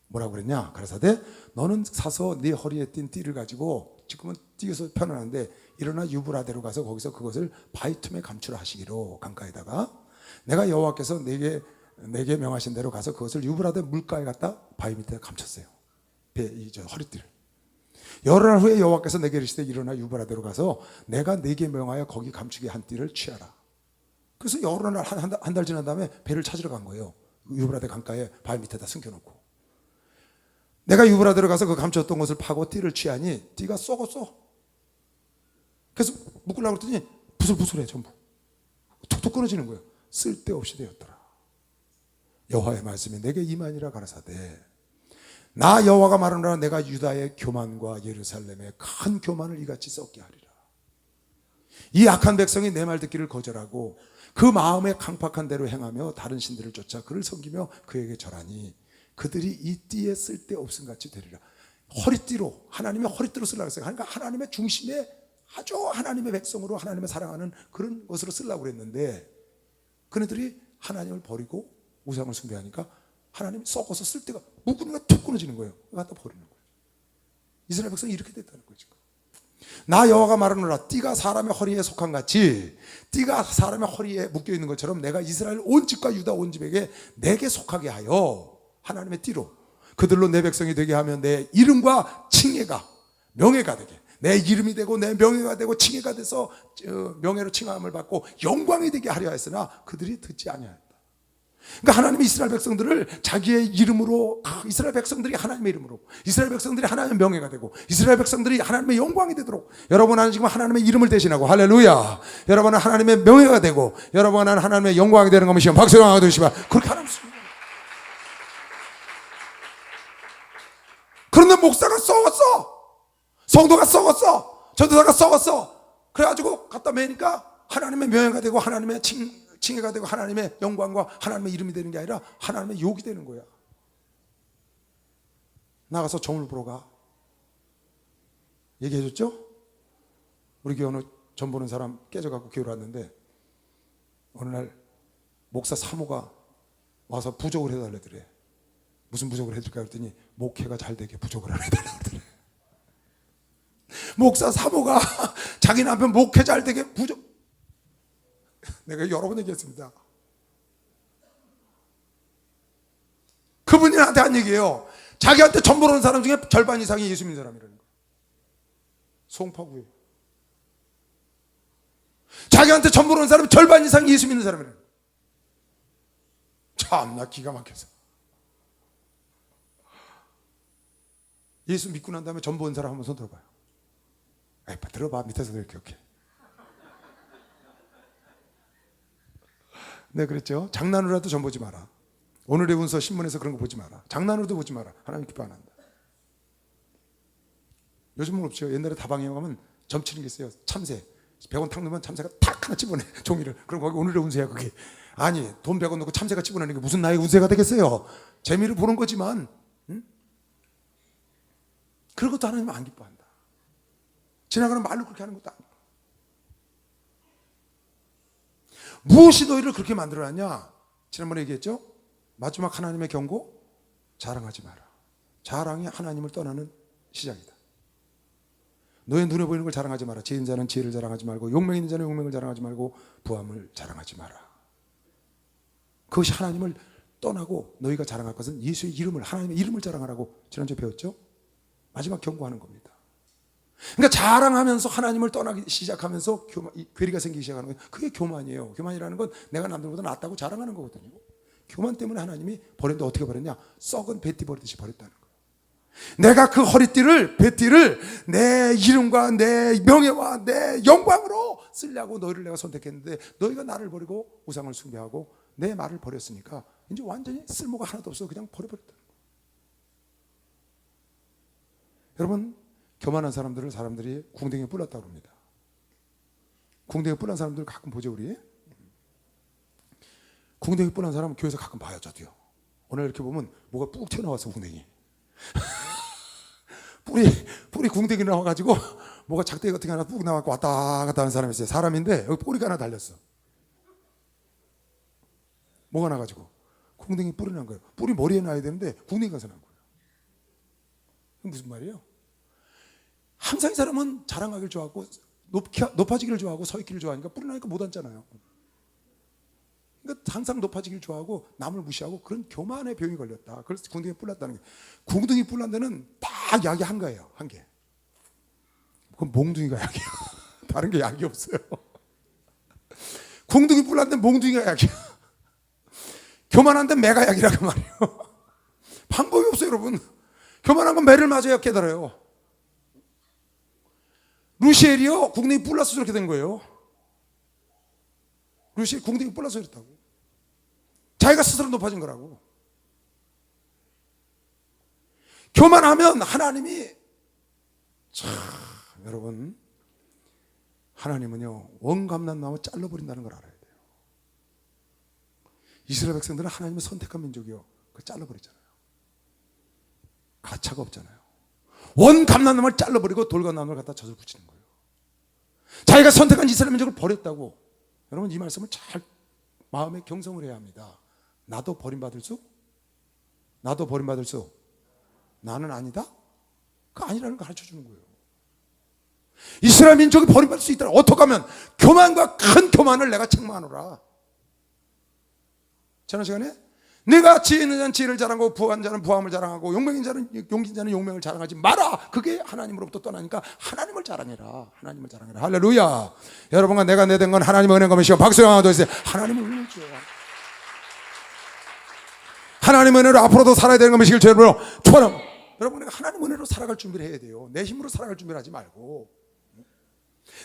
뭐라고 그랬냐? 가라사대 너는 사서 네 허리에 띈 띠를 가지고, 지금은 띠어서 편안한데 일어나 유브라데로 가서 거기서 그것을 바위 틈에 감추라 하시기로. 강가에다가 내가 여호와께서 내게 명하신 대로 가서 그것을 유브라데 물가에 갖다 바위 밑에 감췄어요. 허리띠를. 열흘 후에 여호와께서 내게 이르시되 일어나 유브라데로 가서 내가 내게 명하여 거기 감추게 한 띠를 취하라. 그래서 열흘 한 달 지난 다음에 배를 찾으러 간 거예요. 유브라데 강가에 바위 밑에다 숨겨놓고. 내가 유브라데로 가서 그 감췄던 것을 파고 띠를 취하니 띠가 썩었어. 그래서 묶으려고 그랬더니 부슬부슬해. 전부 툭툭 끊어지는 거예요. 쓸데없이 되었더라. 여호와의 말씀이 내게 임하니라. 가라사대 나 여호와가 말하노라. 내가 유다의 교만과 예루살렘의 큰 교만을 이같이 썩게 하리라. 이 악한 백성이 내 말 듣기를 거절하고 그 마음에 강팍한 대로 행하며 다른 신들을 쫓아 그를 섬기며 그에게 절하니 그들이 이 띠에 쓸데없음 같이 되리라. 허리띠로, 하나님의 허리띠로 쓰려고 했어요. 그러니까 하나님의 중심에 아주 하나님의 백성으로, 하나님의 사랑하는 그런 것으로 쓰려고 그랬는데 그네들이 하나님을 버리고 우상을 숭배하니까 하나님이 썩어서 쓸 때가 묶으니까 툭 끊어지는 거예요. 갖다 버리는 거예요. 이스라엘 백성이 이렇게 됐다는 거죠. 나 여호와가 말하노라, 띠가 사람의 허리에 속한 같이 띠가 사람의 허리에 묶여 있는 것처럼 내가 이스라엘 온 집과 유다 온 집에게 내게 속하게 하여, 하나님의 띠로 그들로 내 백성이 되게 하면 내 이름과 칭해가 명예가 되게, 내 이름이 되고 내 명예가 되고 칭해가 돼서 명예로 칭함을 받고 영광이 되게 하려 했으나 그들이 듣지 아니하였다. 그러니까 하나님이 이스라엘 백성들을 자기의 이름으로, 이스라엘 백성들이 하나님의 이름으로, 이스라엘 백성들이 하나님의 명예가 되고 이스라엘 백성들이 하나님의 영광이 되도록, 여러분은 지금 하나님의 이름을 대신하고, 할렐루야, 여러분은 하나님의 명예가 되고 여러분은 하나님의 영광이 되는 것이면 박수를 하나 주시면 그렇게 하나님 씁니다. 그런데 목사가 썩었어, 성도가 썩었어, 전도사가 썩었어. 그래가지고 갖다 매니까 하나님의 명예가 되고 하나님의 칭해가 되고 하나님의 영광과 하나님의 이름이 되는 게 아니라 하나님의 욕이 되는 거야. 나가서 점을 보러 가. 얘기해줬죠? 우리 교회 어느 점 보는 사람 깨져갖고 교회를 왔는데 어느 날 목사 사모가 와서 부족을 해달래더래. 무슨 부족을 해줄까 그랬더니 목회가 잘 되게 부족을 안 해달라고 그러더래. 목사 사모가 자기 남편 목회 잘 되게 부족. 내가 여러 번 얘기했습니다. 그분이 나한테 한 얘기예요. 자기한테 점 보러 온 사람 중에 절반 이상이 예수 믿는 사람이라는 거예요. 송파구에 자기한테 점 보러 온 사람은 절반 이상이 예수 믿는 사람이라는 거예요. 참나 기가 막혀서. 예수 믿고 난 다음에 점 본 사람 한번 손 들어봐요. 에이, 들어봐. 밑에서도 이렇게. 네, 그랬죠. 장난으로라도 점 보지 마라. 오늘의 운서 신문에서 그런 거 보지 마라. 장난으로도 보지 마라. 하나님 기뻐 안 한다. 요즘은 없죠. 옛날에 다방에 가면 점 치는 게 있어요. 참새 100원 탁 넣으면 참새가 탁 하나 집어내, 종이를. 그럼 거기 오늘의 운세야 그게. 아니, 돈 100원 넣고 참새가 집어내는 게 무슨 나의 운세가 되겠어요. 재미를 보는 거지만, 응? 그런 것도 하나님은 안 기뻐한다. 지나가는 말로 그렇게 하는 것도 아니고. 무엇이 너희를 그렇게 만들어놨냐? 지난번에 얘기했죠? 마지막 하나님의 경고, 자랑하지 마라. 자랑이 하나님을 떠나는 시작이다. 너의 눈에 보이는 걸 자랑하지 마라. 지혜 있는 자는 지혜를 자랑하지 말고, 용맹 있는 자는 용맹을 자랑하지 말고, 부함을 자랑하지 마라. 그것이 하나님을 떠나고 너희가 자랑할 것은 예수의 이름을, 하나님의 이름을 자랑하라고 지난주에 배웠죠? 마지막 경고하는 겁니다. 그러니까 자랑하면서 하나님을 떠나기 시작하면서 괴리가 생기기 시작하는 거예요. 그게 교만이에요. 교만이라는 건 내가 남들보다 낫다고 자랑하는 거거든요. 교만 때문에 하나님이 버렸는데 어떻게 버렸냐? 썩은 배띠 버리듯이 버렸다는 거예요. 내가 그 허리띠를, 배띠를 내 이름과 내 명예와 내 영광으로 쓰려고 너희를 내가 선택했는데 너희가 나를 버리고 우상을 숭배하고 내 말을 버렸으니까 이제 완전히 쓸모가 하나도 없어. 그냥 버려버렸다는 거예요. 여러분, 교만한 사람들을 사람들이 궁뎅이에 뿔났다고 합니다. 궁뎅이에 뿔난 사람들 가끔 보죠, 우리. 궁뎅이 뿔난 사람은 교회에서 가끔 봐요, 저도요. 오늘 이렇게 보면 뭐가 푹 튀어나왔어, 궁뎅이. 뿔이 궁뎅이 나와가지고 뭐가 작대기 같은 게 하나 푹 나와서 왔다 갔다 하는 사람이 있어요. 사람인데 여기 뿌리가 하나 달렸어. 뭐가 나가지고 궁뎅이 뿔이 난 거예요. 뿔이 머리에 나야 되는데 궁뎅이 가서 난 거예요. 무슨 말이에요? 항상 이 사람은 자랑하기를 좋아하고 높아지기를 좋아하고 서 있기를 좋아하니까 뿔이 나니까 못 앉잖아요. 그러니까 항상 높아지기를 좋아하고 남을 무시하고 그런 교만의 병이 걸렸다. 그래서 궁둥이 뿔났다는 게. 궁둥이 뿔난 데는 딱 약이 한 가예요. 한 개. 그건 몽둥이가 약이야. 다른 게 약이 없어요. 궁둥이 뿔난 데 몽둥이가 약이야. 교만한 데 매가 약이라고 말이에요. 방법이 없어요, 여러분. 교만한 건 매를 맞아야 깨달아요. 루시엘이요, 궁둥이 뿔나서 저렇게 된 거예요. 루시엘 궁둥이 뿔나서 그랬다고. 자기가 스스로 높아진 거라고. 교만하면 하나님이, 참, 여러분, 하나님은요, 원감난 나무 잘라버린다는 걸 알아야 돼요. 이스라엘 백성들은 하나님의 선택한 민족이요, 그걸 잘라버리잖아요. 가차가 없잖아요. 원감난나무를 잘라버리고 돌감나무를 갖다 젖을 붙이는 거예요. 자기가 선택한 이스라엘 민족을 버렸다고. 여러분, 이 말씀을 잘 마음에 경성을 해야 합니다. 나도 버림받을 수? 나도 버림받을 수? 나는 아니다? 그 아니라는 걸 가르쳐 주는 거예요. 이스라엘 민족이 버림받을 수 있다라. 어떻게 하면? 교만과 큰 교만을 내가 책망하노라. 지난 시간에 내가 지혜 있는 자는 지혜를 자랑하고 부한 자는 부함을 자랑하고 용맹인 자는 용긴 자는 용맹을 자랑하지 마라. 그게 하나님으로부터 떠나니까 하나님을 자랑해라. 하나님을 자랑해라. 할렐루야. 여러분과 내가 내된 건 하나님의 은혜가 것이요 박수 영광 도시에 하나님의 은혜죠. 하나님의 은혜로 앞으로도 살아야 되는 것이길 주님으로 축원합니다. 여러분, 내가 하나님의 은혜로 살아갈 준비를 해야 돼요. 내 힘으로 살아갈 준비를 하지 말고,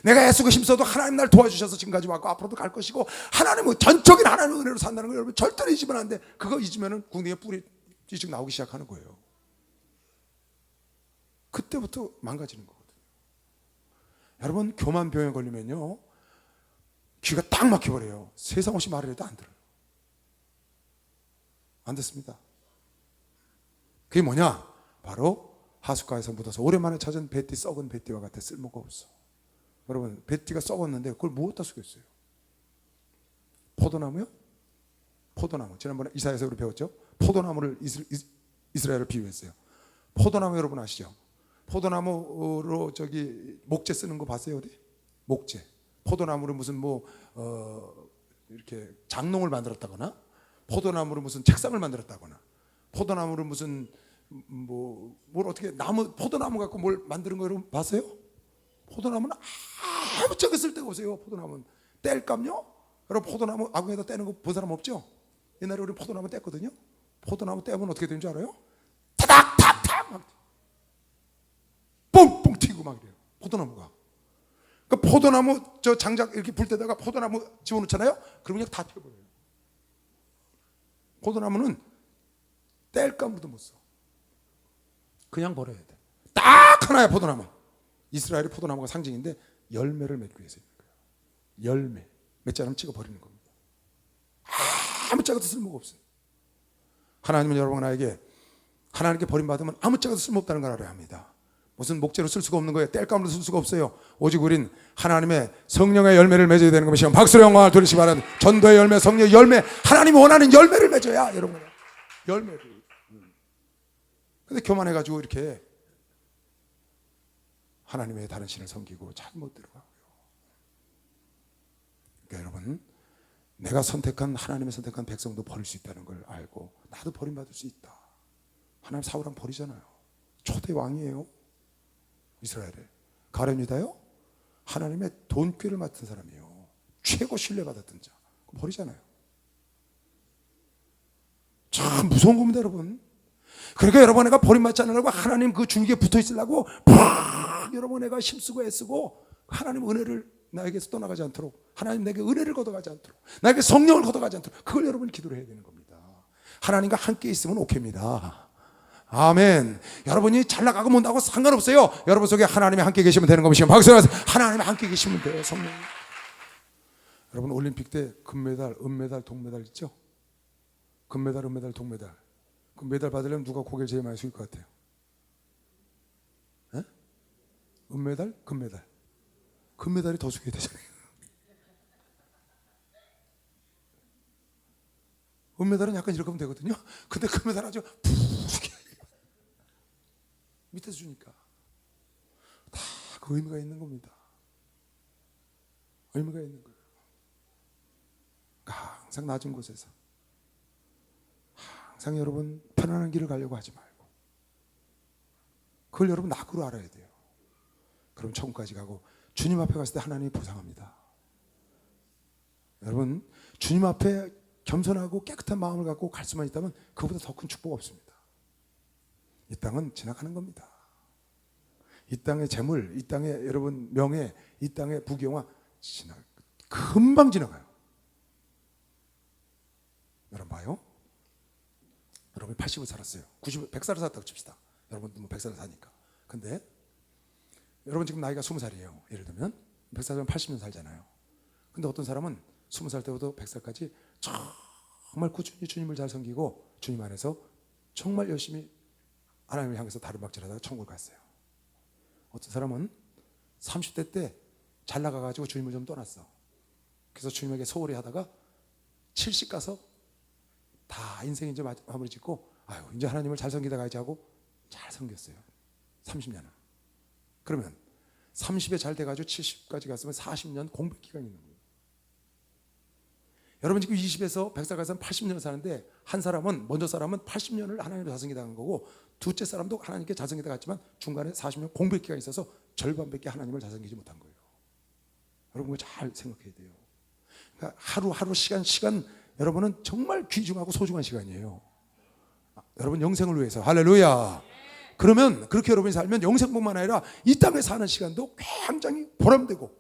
내가 애쓰고 힘써도 하나님 날 도와주셔서 지금까지 왔고 앞으로도 갈 것이고, 하나님의 전적인 하나님의 은혜로 산다는 걸 여러분 절대로 잊으면 안 돼. 그거 잊으면 궁둥이에 뿔이 찌직 나오기 시작하는 거예요. 그때부터 망가지는 거거든요. 여러분, 교만병에 걸리면요 귀가 딱 막혀버려요. 세상 없이 말을 해도 안 들어요. 안 됐습니다. 그게 뭐냐? 바로 하숫가에서 묻어서 오랜만에 찾은 베띠, 썩은 베띠와 같아 쓸모가 없어. 여러분, 베띠가 썩었는데 그걸 무엇다 쓰겠어요? 포도나무요? 포도나무. 지난번에 이사야에서 우리 배웠죠? 포도나무를 이스라엘을 비유했어요. 포도나무 여러분 아시죠? 포도나무로 저기 목재 쓰는 거 봤어요? 어디? 목재. 포도나무로 무슨 이렇게 장롱을 만들었다거나, 포도나무로 무슨 책상을 만들었다거나, 포도나무로 무슨 뭘 어떻게 포도나무 갖고 뭘 만드는 거 여러분 봤어요? 포도나무는 아무짝에 쓸 데가 없어요. 포도나무는 뗄감요? 여러분, 포도나무 아궁에다 떼는 거 본 사람 없죠? 옛날에 우리 포도나무 뗐거든요. 포도나무 떼면 어떻게 되는 줄 알아요? 타닥탁탁 막 뽕뽕 튀고 막 이래요. 포도나무가. 그 포도나무 저 장작 이렇게 불 때다가 포도나무 집어넣잖아요. 그러면 그냥 다 튀어버려요. 포도나무는 뗄감도 못 써. 그냥 버려야 돼. 딱 하나야 포도나무. 이스라엘의 포도나무가 상징인데 열매를 맺기 위해서 있는 거예요. 열매. 몇 자람 찍어 버리는 겁니다. 아무짝에도 쓸모가 없어요. 하나님은 여러분 나에게 하나님께 버림받으면 아무짝에도 쓸모없다는 걸 알아야 합니다. 무슨 목재로 쓸 수가 없는 거예요. 뗄감으로 쓸 수가 없어요. 오직 우린 하나님의 성령의 열매를 맺어야 되는 것이요 박수로 영광을 돌리시기 바랍니다. 전도의 열매, 성령의 열매, 하나님이 원하는 열매를 맺어야 여러분 열매를. 근데 교만해가지고 이렇게 하나님의 다른 신을 섬기고 잘 못 들어가고요. 그러니까 여러분, 내가 선택한 하나님의 선택한 백성도 버릴 수 있다는 걸 알고 나도 버림받을 수 있다. 하나님 사울왕 버리잖아요. 초대 왕이에요. 이스라엘에. 가룟 유다요? 하나님의 돈꾀를 맡은 사람이에요. 최고 신뢰받았던 자. 버리잖아요. 참 무서운 겁니다, 여러분. 그러니까 여러분, 내가 버림받지 않으려고 하나님 그 줄기에 붙어 있으려고 여러분 내가 힘쓰고 애쓰고 하나님 은혜를 나에게서 떠나가지 않도록, 하나님 내게 은혜를 걷어가지 않도록, 나에게 성령을 걷어가지 않도록, 그걸 여러분이 기도를 해야 되는 겁니다. 하나님과 함께 있으면 오케이입니다. 아멘. 여러분이 잘 나가고 못 나가고 상관없어요. 여러분 속에 하나님이 함께 계시면 되는 것이요 박수로 하나님이 함께 계시면 돼요. 성령. 여러분, 올림픽 때 금메달, 은메달, 동메달 있죠? 금메달, 은메달, 동메달. 그 메달 받으려면 누가 고개를 제일 많이 숙일 것 같아요? 에? 은메달, 금메달. 금메달이 더 숙여야 되잖아요. 은메달은 약간 이렇게 하면 되거든요. 근데 금메달 아주 푹 숙여. 밑에서 주니까. 다 그 의미가 있는 겁니다. 의미가 있는 거예요. 항상 낮은 곳에서 항상 여러분 편안한 길을 가려고 하지 말고 그걸 여러분 낙으로 알아야 돼요. 그럼 천국까지 가고 주님 앞에 갔을 때 하나님이 보상합니다. 여러분, 주님 앞에 겸손하고 깨끗한 마음을 갖고 갈 수만 있다면 그보다 더 큰 축복 없습니다. 이 땅은 지나가는 겁니다. 이 땅의 재물, 이 땅의 여러분 명예, 이 땅의 부귀영화 금방 지나가요. 여러분 봐요. 여러분이 80을 살았어요. 100살을 살았다고 칩시다. 여러분도 뭐 100살을 사니까. 근데 여러분 지금 나이가 20살이에요. 예를 들면 100살이면 80년 살잖아요. 근데 어떤 사람은 20살 때부터 100살까지 정말 꾸준히 주님을 잘 섬기고 주님 안에서 정말 열심히 하나님을 향해서 다른박질하다가 천국을 갔어요. 어떤 사람은 30대 때 잘 나가가지고 주님을 좀 떠났어. 그래서 주님에게 소홀히 하다가 70 가서 다 인생 이제 마무리 짓고 아유 이제 하나님을 잘 섬기다 가야지 하고 잘 섬겼어요. 30년을. 그러면 30에 잘 돼가지고 70까지 갔으면 40년 공백 기간이 있는 거예요. 여러분 지금 20에서 100살 가서 80년을 사는데 한 사람은 먼저 사람은 80년을 하나님을 잘 섬기다 간 거고 둘째 사람도 하나님께 잘 섬기다 갔지만 중간에 40년 공백 기간이 있어서 절반밖에 하나님을 잘 섬기지 못한 거예요. 여러분 그거 잘 생각해야 돼요. 그러니까 하루 시간 여러분은 정말 귀중하고 소중한 시간이에요. 여러분 영생을 위해서 할렐루야. 그러면 그렇게 여러분이 살면 영생뿐만 아니라 이 땅에 사는 시간도 굉장히 보람되고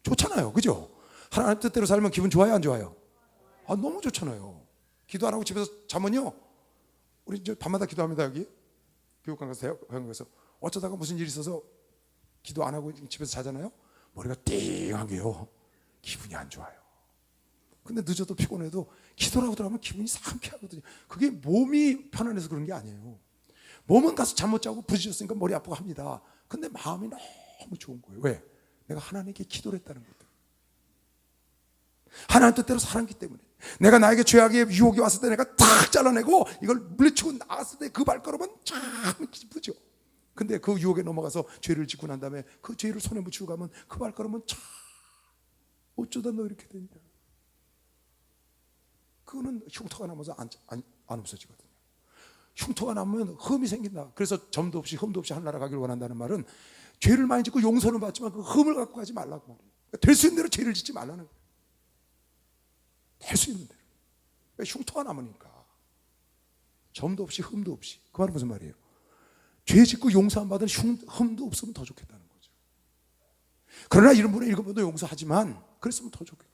좋잖아요. 그죠? 하나님 뜻대로 살면 기분 좋아요 안 좋아요? 너무 좋잖아요. 기도 안 하고 집에서 자면요 우리 이제 밤마다 기도합니다. 여기 교육관 가서 대학관 가서 어쩌다가 무슨 일이 있어서 기도 안 하고 집에서 자잖아요. 머리가 띵하게요 기분이 안 좋아요. 근데 늦어도 피곤해도 기도라고 들어가면 기분이 상쾌하거든요. 그게 몸이 편안해서 그런 게 아니에요. 몸은 가서 잠 못 자고 부딪혔으니까 머리 아프고 합니다. 근데 마음이 너무 좋은 거예요. 왜? 내가 하나님께 기도를 했다는 거예요. 하나님 뜻대로 살았기 때문에 내가 나에게 죄악의 유혹이 왔을 때 내가 탁 잘라내고 이걸 물리치고 나왔을 때 그 발걸음은 참 기쁘죠. 근데 그 유혹에 넘어가서 죄를 짓고 난 다음에 그 죄를 손에 묻히고 가면 그 발걸음은 참 어쩌다 너 이렇게 됐냐. 그거는 흉터가 나면서 안 없어지거든요. 흉터가 나면 흠이 생긴다. 그래서 점도 없이 흠도 없이 하늘나라 가기를 원한다는 말은 죄를 많이 짓고 용서는 받지만 그 흠을 갖고 가지 말라고 말이에요. 될 수 있는 대로 죄를 짓지 말라는 거예요. 될 수 있는 대로. 흉터가 남으니까 점도 없이 흠도 없이. 그 말은 무슨 말이에요? 죄 짓고 용서 안 받은 흠도 없으면 더 좋겠다는 거죠. 그러나 이런 분은 일곱 번도 용서하지만 그랬으면 더 좋겠다.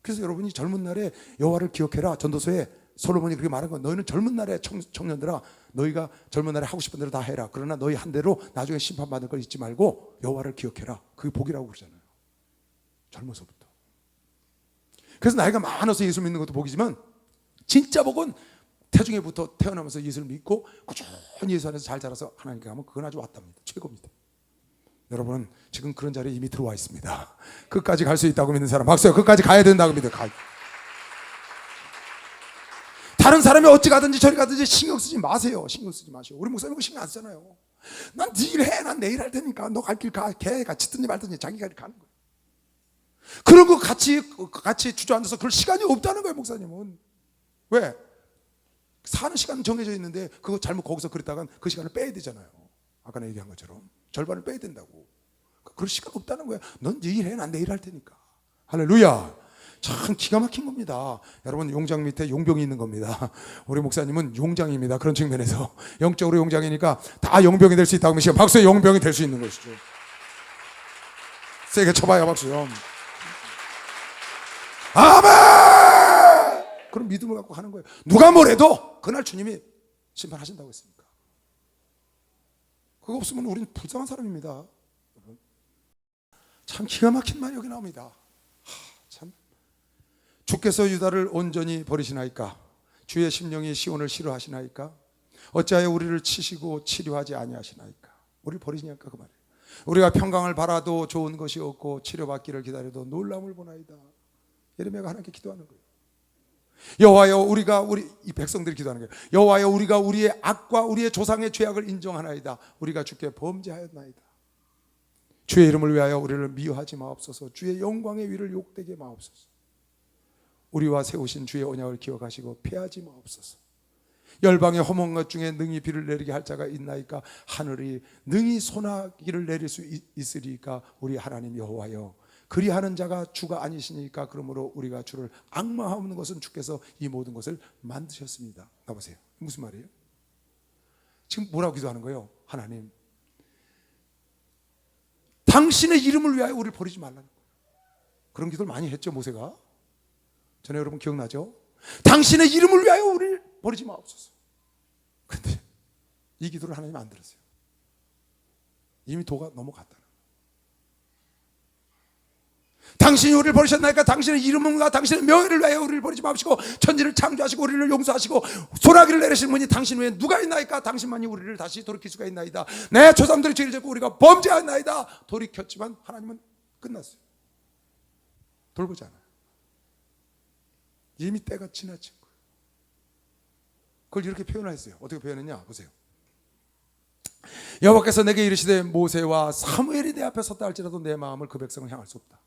그래서 여러분이 젊은 날에 여호와를 기억해라. 전도서에 솔로몬이 그렇게 말한 건 너희는 젊은 날에 청년들아 너희가 젊은 날에 하고 싶은 대로 다 해라. 그러나 너희 한 대로 나중에 심판받을 걸 잊지 말고 여호와를 기억해라. 그게 복이라고 그러잖아요. 젊어서부터. 그래서 나이가 많아서 예수 믿는 것도 복이지만 진짜 복은 태중에부터 태어나면서 예수를 믿고 꾸준히 예수 안에서 잘 자라서 하나님께 가면 그건 아주 왔답니다. 최고입니다. 여러분은 지금 그런 자리에 이미 들어와 있습니다. 끝까지 갈 수 있다고 믿는 사람 박수요. 끝까지 가야 된다고 믿어요. 다른 사람이 어찌 가든지 저리 가든지 신경 쓰지 마세요. 신경 쓰지 마세요. 우리 목사님 그 신경 안 쓰잖아요. 난 네 일 해. 난 내일 할 테니까 너 갈 길 가. 걔 같이 듣든지 말든지 자기가 가는 거예요. 그런 거 같이 주저앉아서 그럴 시간이 없다는 거예요. 목사님은. 왜? 사는 시간은 정해져 있는데 그거 잘못 거기서 그랬다간 그 시간을 빼야 되잖아요. 아까 내 얘기한 것처럼 절반을 빼야 된다고. 그럴 시간 없다는 거야. 넌 네 일 해. 난 내일 할 테니까. 할렐루야. 참 기가 막힌 겁니다. 여러분 용장 밑에 용병이 있는 겁니다. 우리 목사님은 용장입니다. 그런 측면에서 영적으로 용장이니까 다 용병이 될 수 있다고 믿으시고 박수에 용병이 될 수 있는 것이죠. 세게 쳐봐요. 박수요. 아멘. 그런 믿음을 갖고 하는 거예요. 누가 뭐래도 그날 주님이 심판하신다고 했습니까? 그거 없으면 우리는 불쌍한 사람입니다. 참 기가 막힌 말이 여기 나옵니다. 참 주께서 유다를 온전히 버리시나이까? 주의 심령이 시온을 싫어하시나이까? 어찌하여 우리를 치시고 치료하지 아니하시나이까? 우리를 버리시냐니까 그 말이에요. 우리가 평강을 바라도 좋은 것이 없고 치료받기를 기다려도 놀람을 보나이다. 예레미야가 하나님께 기도하는 거예요. 여호와여 우리 이 백성들이 기도하는 거예요. 여호와여 우리가 우리의 악과 우리의 조상의 죄악을 인정하나이다. 우리가 주께 범죄하였나이다. 주의 이름을 위하여 우리를 미워하지 마옵소서. 주의 영광의 위를 욕되게 마옵소서. 우리와 세우신 주의 언약을 기억하시고 패하지 마옵소서. 열방의 허문 것 중에 능히 비를 내리게 할 자가 있나이까? 하늘이 능히 소나기를 내릴 수 있으리까? 우리 하나님 여호와여 그리하는 자가 주가 아니시니까. 그러므로 우리가 주를 앙망하는 것은 주께서 이 모든 것을 만드셨습니다. 가보세요. 무슨 말이에요? 지금 뭐라고 기도하는 거예요? 하나님 당신의 이름을 위하여 우리를 버리지 말라는 거예요. 그런 기도를 많이 했죠 모세가. 전에 여러분 기억나죠? 당신의 이름을 위하여 우리를 버리지 마옵소서. 근데 이 기도를 하나님 안 들었어요. 이미 도가 넘어갔다는 거예요. 당신이 우리를 버리셨나이까? 당신의 이름과 당신의 명예를 위하여 우리를 버리지 마시고 천지를 창조하시고 우리를 용서하시고 소나기를 내리신 분이 당신 외에 누가 있나이까? 당신만이 우리를 다시 돌이킬 수가 있나이다. 내 조상들의 죄를 짓고 우리가 범죄하였나이다. 돌이켰지만 하나님은 끝났어요. 돌보지 않아요. 이미 때가 지나친 거예요. 그걸 이렇게 표현했어요. 어떻게 표현했냐 보세요. 여호와께서 내게 이르시되 모세와 사무엘이 내 앞에 섰다 할지라도 내 마음을 그 백성을 향할 수 없다.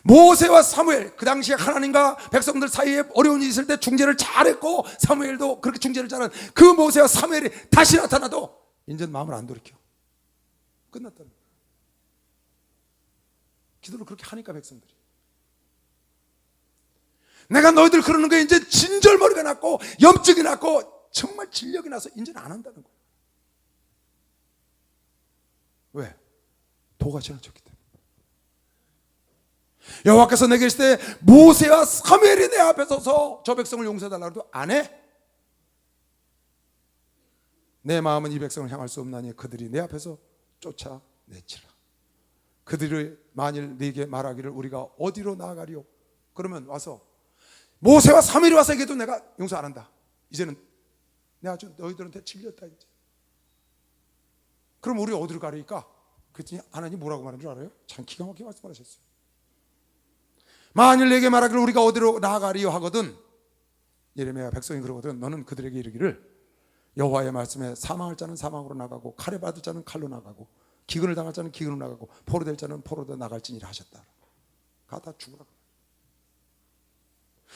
모세와 사무엘, 그 당시에 하나님과 백성들 사이에 어려운 일이 있을 때 중재를 잘했고, 사무엘도 그렇게 중재를 잘한 그 모세와 사무엘이 다시 나타나도 이제는 마음을 안 돌이켜. 끝났다는 거예요. 기도를 그렇게 하니까 백성들이, 내가 너희들 그러는 거에 이제 진절머리가 났고 염증이 났고 정말 진력이 나서 이제는 안 한다는 거예요. 왜? 도가 지나쳤기 때문에. 여호와께서 내게 이르시되 모세와 사무엘이 내 앞에 서서 저 백성을 용서해달라고 해도 안 해. 내 마음은 이 백성을 향할 수 없나니 그들이 내 앞에서 쫓아내치라. 그들이 만일 네게 말하기를 우리가 어디로 나아가리요? 그러면 와서 모세와 사무엘이 와서 얘기해도 내가 용서 안 한다. 이제는 내가 아주 너희들한테 질렸다 이제. 그럼 우리 어디로 가리까? 그랬더니 하나님 뭐라고 말한 줄 알아요? 참 기가 막히게 말씀하셨어요. 만일 내게 말하기를 우리가 어디로 나아가리요 하거든, 예레미야 백성이 그러거든, 너는 그들에게 이르기를 여호와의 말씀에 사망할 자는 사망으로 나가고 칼에 받을 자는 칼로 나가고 기근을 당할 자는 기근으로 나가고 포로될 자는 포로되 나갈지니라 하셨다. 가다 죽으라.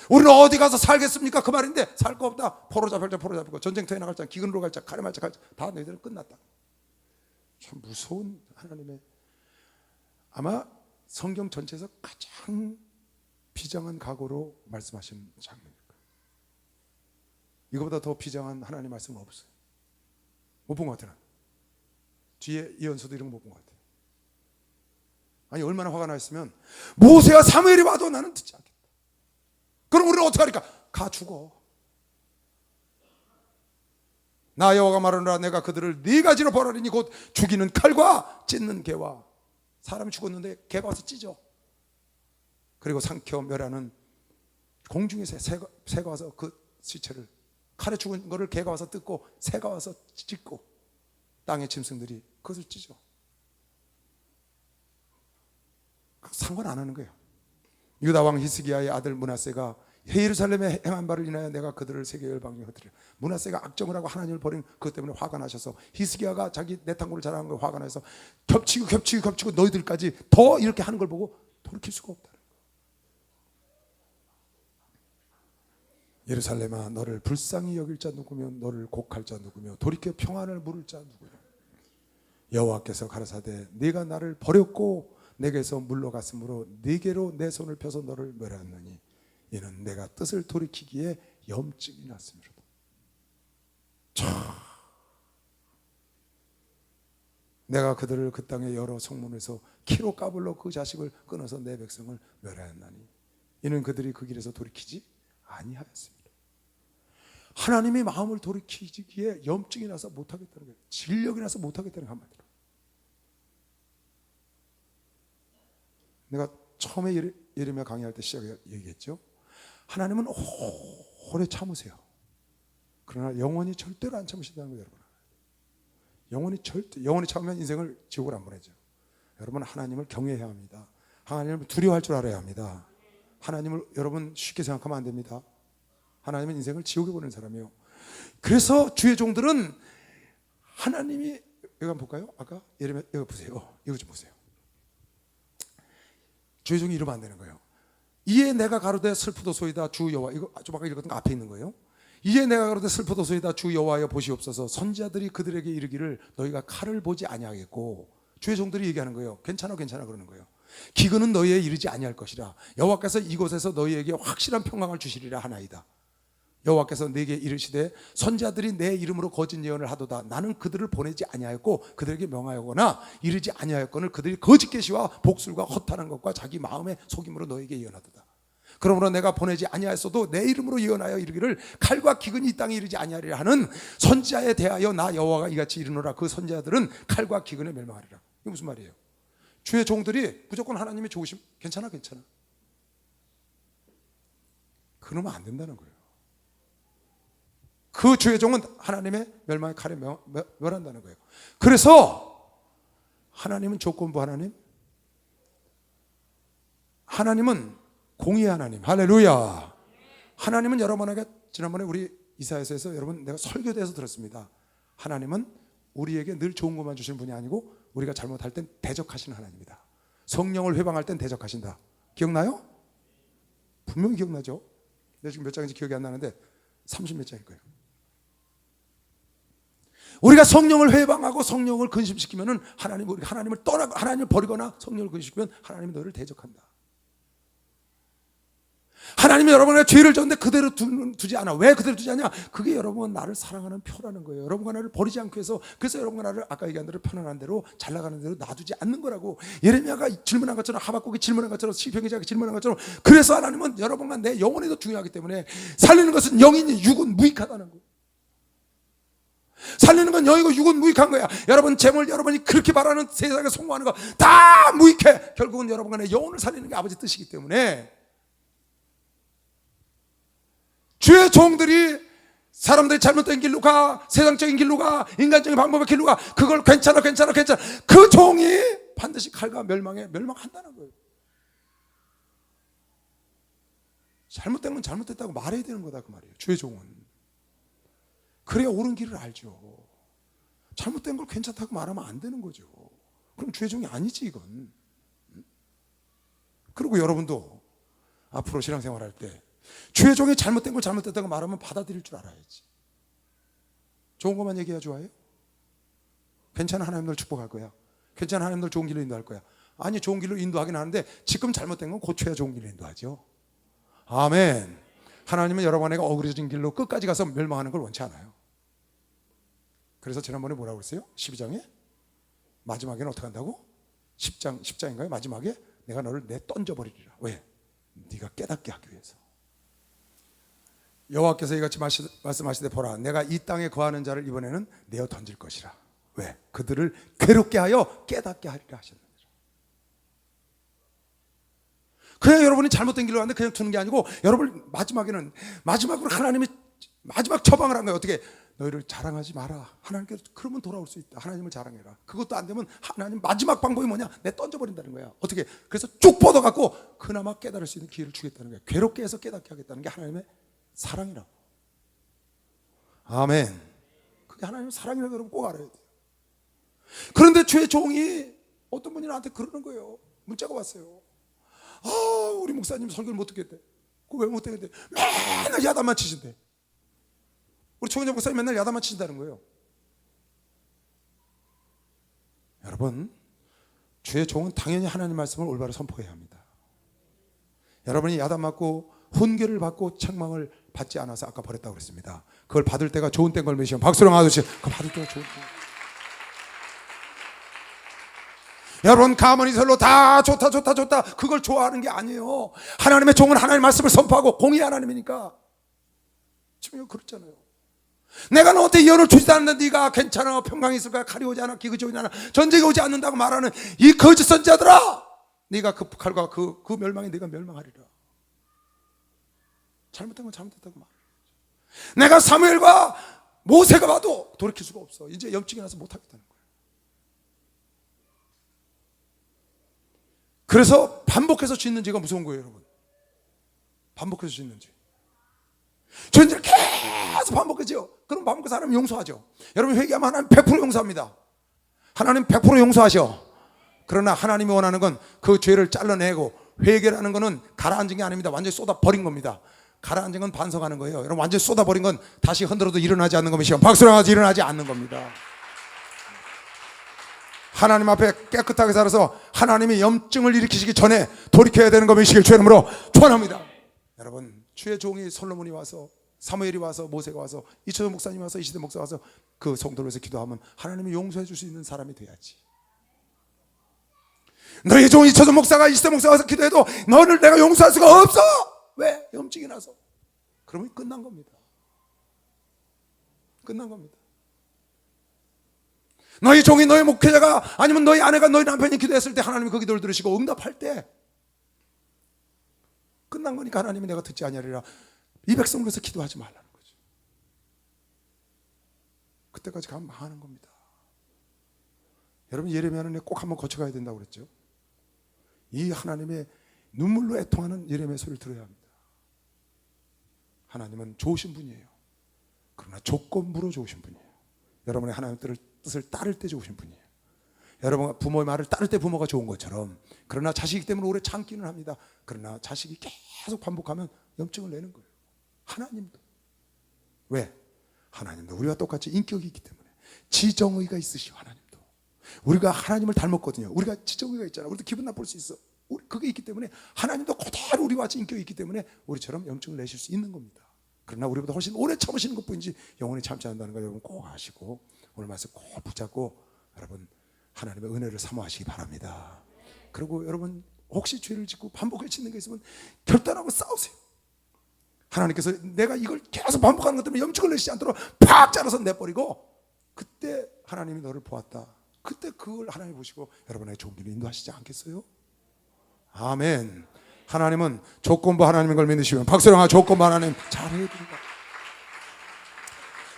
우리는 어디 가서 살겠습니까? 그 말인데 살 거 없다. 포로 잡힐 자 포로 잡히고 전쟁터에 나갈 자 기근으로 갈 자 칼에 맞자 갈 자 다 너희들은 끝났다. 참 무서운 하나님의, 아마 성경 전체에서 가장 비장한 각오로 말씀하신 장면일 거예요. 이거보다 더 비장한 하나님 말씀은 없어요. 못 본 것 같아요. 뒤에 이언서도 이런 거 못 본 것 같아요. 아니 얼마나 화가 나 있으면 모세와 사무엘이 와도 나는 듣지 않겠다. 그럼 우리는 어떻게 하니까? 가 죽어. 나 여호와가 말하노라 내가 그들을 네 가지로 벌하리니 곧 죽이는 칼과 찢는 개와, 사람이 죽었는데 개가 와서 찢어. 그리고 삼켜 멸하는 공중에서 새가 와서 그 시체를, 칼에 죽은 거를 개가 와서 뜯고 새가 와서 찢고 땅의 짐승들이 그것을 찢어. 상관 안 하는 거예요. 유다 왕 히스기야의 아들 므낫세가 예루살렘에 행한 바를 인하여 내가 그들을 세계 열방에 흩으리라. 므낫세가 악정을 하고 하나님을 버린 그것 때문에 화가 나셔서 히스기야가 자기 내탕고를 자랑한 거에 화가 나서 겹치고 너희들까지 더 이렇게 하는 걸 보고 돌이킬 수가 없다. 예루살렘아 너를 불쌍히 여길 자 누구며 너를 곡할 자 누구며 돌이켜 평안을 물을 자 누구냐. 여호와께서 가라사대 네가 나를 버렸고 내게서 물러갔으므로 네게로 내 손을 펴서 너를 멸하였느니 이는 내가 뜻을 돌이키기에 염증이 났음이로다. 내가 그들을 그 땅의 여러 성문에서 키로 까불러 그 자식을 끊어서 내 백성을 멸하였나니 이는 그들이 그 길에서 돌이키지 아니하였습니다. 하나님의 마음을 돌이키기에 염증이 나서 못하겠다는 거예요. 진력이 나서 못하겠다는 거 한마디로. 내가 처음에 예레미야 강의할 때 시작에 얘기했죠. 하나님은 오래 참으세요. 그러나 영원히 절대로 안 참으신다는 거예요, 여러분. 영원히 참으면 인생을 지옥으로 안 보내죠. 여러분 하나님을 경외해야 합니다. 하나님을 두려워할 줄 알아야 합니다. 하나님을 여러분 쉽게 생각하면 안 됩니다. 하나님은 인생을 지옥에 보내는 사람이에요. 그래서 주의 종들은 하나님이, 여기 한번 볼까요? 아까 예레미야 여기 보세요. 이거 좀 보세요. 주의 종이 이러면 안 되는 거예요. 이에 내가 가로되 슬프도소이다 주 여호와, 이거 좀 아까 읽었던 거 앞에 있는 거예요. 이에 내가 가로되 슬프도소이다 주 여호와여 보시옵소서. 선지자들이 그들에게 이르기를 너희가 칼을 보지 아니하겠고, 주의 종들이 얘기하는 거예요. 괜찮아 그러는 거예요. 기근은 너희에 이르지 아니할 것이라. 여호와께서 이곳에서 너희에게 확실한 평강을 주시리라 하나이다. 여호와께서 네게 이르시되 선지자들이 내 이름으로 거짓 예언을 하도다. 나는 그들을 보내지 아니하였고 그들에게 명하였거나 이르지 아니하였거늘 그들이 거짓 계시와 복술과 허탄한 것과 자기 마음의 속임으로 너에게 예언하도다. 그러므로 내가 보내지 아니하였어도 내 이름으로 예언하여 이르기를 칼과 기근이 이 땅에 이르지 아니하리라 하는 선지자에 대하여 나 여호와가 이같이 이르노라. 그 선지자들은 칼과 기근에 멸망하리라. 이게 무슨 말이에요? 주의 종들이 무조건 하나님이 좋으시면 괜찮아. 그러면 안 된다는 거예요. 그 주의 종은 하나님의 멸망의 칼에 멸한다는 거예요. 그래서 하나님은 조건부 하나님은 공의의 하나님. 할렐루야. 하나님은 여러분에게 지난번에 우리 이사야서에서 여러분 내가 설교대에서 들었습니다. 하나님은 우리에게 늘 좋은 것만 주시는 분이 아니고 우리가 잘못할 땐 대적하시는 하나님이다. 성령을 회방할 땐 대적하신다. 기억나요? 분명히 기억나죠? 내가 지금 몇 장인지 기억이 안 나는데 30몇 장일 거예요. 우리가 성령을 회방하고 성령을 근심시키면은 우리가 하나님을 떠나고 하나님을 버리거나 성령을 근심시키면 하나님이 너를 대적한다. 하나님이 여러분의 죄를 졌는데 그대로 두지 않아. 왜 그대로 두지 않냐? 그게 여러분은 나를 사랑하는 표라는 거예요. 여러분과 나를 버리지 않기 위해서. 그래서 여러분과 나를 아까 얘기한 대로 편안한 대로 잘 나가는 대로 놔두지 않는 거라고. 예레미야가 질문한 것처럼, 하박국이 질문한 것처럼, 시편 기자가 질문한 것처럼. 그래서 하나님은 여러분과 내 영혼이 더 중요하기 때문에 살리는 것은 영이니 육은 무익하다는 거예요. 살리는 건 영이고 육은 무익한 거야. 여러분 재물 여러분이 그렇게 바라는 세상에 성공하는 거 다 무익해. 결국은 여러분과 내 영혼을 살리는 게 아버지 뜻이기 때문에 주의 종들이 사람들이 잘못된 길로 가, 세상적인 길로 가, 인간적인 방법의 길로 가. 그걸 괜찮아. 그 종이 반드시 칼과 멸망한다는 거예요. 잘못된 건 잘못됐다고 말해야 되는 거다 그 말이에요. 주의 종은. 그래야 옳은 길을 알죠. 잘못된 걸 괜찮다고 말하면 안 되는 거죠. 그럼 주의 종이 아니지 이건. 그리고 여러분도 앞으로 신앙생활 할 때 주의 종이 잘못된 걸 잘못됐다고 말하면 받아들일 줄 알아야지. 좋은 것만 얘기해야 좋아해요? 괜찮아, 하나님 널 축복할 거야. 괜찮아, 하나님 널 좋은 길로 인도할 거야. 아니, 좋은 길로 인도하긴 하는데 지금 잘못된 건 고쳐야 좋은 길로 인도하죠. 아멘. 하나님은 여러분에게 어그러진 길로 끝까지 가서 멸망하는 걸 원치 않아요. 그래서 지난번에 뭐라고 그랬어요? 12장에 마지막에는 어떻게 한다고? 10장인가요? 마지막에 내가 너를 던져버리리라. 왜? 네가 깨닫게 하기 위해서. 여호와께서 이같이 말씀하시되 보라, 내가 이 땅에 거하는 자를 이번에는 내어 던질 것이라. 왜? 그들을 괴롭게 하여 깨닫게 하리라 하셨느니라. 그냥 여러분이 잘못된 길로 가는데 그냥 두는 게 아니고 여러분 마지막으로 하나님이 마지막 처방을 한 거예요. 어떻게? 너희를 자랑하지 마라. 하나님께서 그러면 돌아올 수 있다. 하나님을 자랑해라. 그것도 안 되면 하나님 마지막 방법이 뭐냐? 내 던져버린다는 거야. 어떻게? 그래서 쭉 뻗어갖고 그나마 깨달을 수 있는 기회를 주겠다는 거야. 괴롭게 해서 깨닫게 하겠다는 게 하나님의 사랑이라고. 아멘. 그게 하나님의 사랑이라고 여러분 꼭 알아야 돼요. 그런데 주의 종이 어떤 분이 나한테 그러는 거예요. 문자가 왔어요. 우리 목사님 설교를 못 듣겠대. 그거 왜 못 듣겠대? 맨날 야단만 치신대. 우리 총장 목사님 맨날 야단만 치신다는 거예요. 여러분, 주의 종은 당연히 하나님 말씀을 올바로 선포해야 합니다. 여러분이 야단 맞고 훈계를 받고 책망을 받지 않아서 아까 버렸다고 그랬습니다. 그걸 받을 때가 좋은 때인 걸 믿으시면 박수랑 아저씨, 그거 받을 때가 좋은 때. 여러분 가문이설로 다 좋다 그걸 좋아하는 게 아니에요. 하나님의 종은 하나님의 말씀을 선포하고 공의 하나님이니까. 지금 그렇잖아요. 내가 너한테 예언을 주지도 않는데 네가 괜찮아, 평강이 있을 거야, 칼이 오지 않아, 기근이 오지 않아, 전쟁이 오지 않는다고 말하는 이 거짓 선지자들아, 네가 그 칼과 그 멸망에 네가 멸망하리라. 잘못된 건 잘못됐다고 말해. 내가 사무엘과 모세가 봐도 돌이킬 수가 없어. 이제 염증이 나서 못하겠다는 거야. 그래서 반복해서 짓는 죄가 무서운 거예요, 여러분. 반복해서 짓는 죄. 죄를 계속 반복해서요. 그럼 반복해서 하나님 용서하죠. 여러분 회개하면 하나님 100% 용서합니다. 하나님 100% 용서하셔. 그러나 하나님이 원하는 건 그 죄를 잘라내고, 회개라는 거는 가라앉은 게 아닙니다. 완전히 쏟아버린 겁니다. 가라앉은 건 반성하는 거예요. 여러분 완전히 쏟아버린 건 다시 흔들어도 일어나지 않는 겁니다. 박수랑 하지 일어나지 않는 겁니다. 하나님 앞에 깨끗하게 살아서 하나님이 염증을 일으키시기 전에 돌이켜야 되는 것이길 주의 이름으로 축원합니다. 여러분 주의 종이 솔로몬이 와서, 사무엘이 와서, 모세가 와서, 이초전 목사님이 와서, 이시대 목사가 와서 그 성도를 위해서 기도하면 하나님이 용서해 줄 수 있는 사람이 돼야지. 너희 종 이초전 목사가, 이시대 목사가 와서 기도해도 너를 내가 용서할 수가 없어. 왜? 염증이 나서. 그러면 끝난 겁니다. 끝난 겁니다. 너희 종이, 너희 목회자가, 아니면 너희 아내가, 너희 남편이 기도했을 때 하나님이 그 기도를 들으시고 응답할 때 끝난 거니까 하나님이 내가 듣지 아니하리라. 이 백성을 위해서 기도하지 말라는 거죠. 그때까지 가면 망하는 겁니다. 여러분 예레미야는 꼭 한번 거쳐가야 된다고 그랬죠. 이 하나님의 눈물로 애통하는 예레미야 소리를 들어야 합니다. 하나님은 좋으신 분이에요. 그러나 조건부로 좋으신 분이에요. 여러분의 하나님의 뜻을 따를 때 좋으신 분이에요. 여러분 부모의 말을 따를 때 부모가 좋은 것처럼, 그러나 자식이기 때문에 오래 참기는 합니다. 그러나 자식이 계속 반복하면 염증을 내는 거예요. 하나님도. 왜? 하나님도 우리와 똑같이 인격이 있기 때문에, 지정의가 있으시오. 하나님도 우리가 하나님을 닮았거든요. 우리가 지정의가 있잖아. 우리도 기분 나쁠 수 있어. 그게 있기 때문에 하나님도 그대로 우리와 같이 인격이 있기 때문에 우리처럼 염증을 내실 수 있는 겁니다. 그러나 우리보다 훨씬 오래 참으시는 것뿐이지 영원히 참지 않는다는 거 여러분 꼭 아시고, 오늘 말씀 꼭 붙잡고 여러분 하나님의 은혜를 사모하시기 바랍니다. 그리고 여러분 혹시 죄를 짓고 반복해 짓는 게 있으면 결단하고 싸우세요. 하나님께서 내가 이걸 계속 반복하는 것 때문에 염증을 내시지 않도록 팍 자르서 내버리고, 그때 하나님이 너를 보았다. 그때 그걸 하나님이 보시고 여러분의 좋은 길을 인도하시지 않겠어요? 아멘. 하나님은 조건부 하나님인 걸 믿으시면 박수령아, 조건부 하나님 잘해드린다.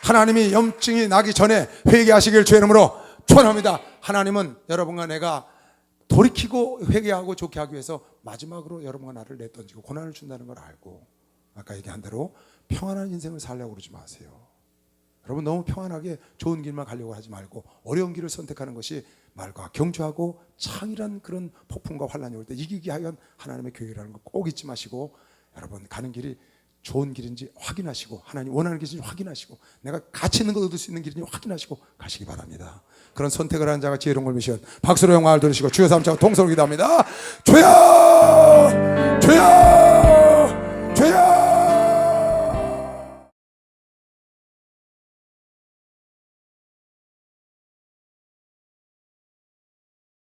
하나님이 염증이 나기 전에 회개하시길 주의 이름으로 축원합니다. 하나님은 여러분과 내가 돌이키고 회개하고 좋게 하기 위해서 마지막으로 여러분과 나를 내던지고 고난을 준다는 걸 알고, 아까 얘기한 대로 평안한 인생을 살려고 그러지 마세요. 여러분 너무 평안하게 좋은 길만 가려고 하지 말고 어려운 길을 선택하는 것이 말과 경주하고 창이란 그런 폭풍과 환란이 올 때 이기게 하연 하나님의 교회라는 거 꼭 잊지 마시고, 여러분 가는 길이 좋은 길인지 확인하시고, 하나님 원하는 길인지 확인하시고, 내가 가치 있는 것 얻을 수 있는 길인지 확인하시고 가시기 바랍니다. 그런 선택을 하는 자가 지혜로운 걸 미시면 박수로 영광을 들으시고 주여 삼창 통성을 기도합니다. 주여 주여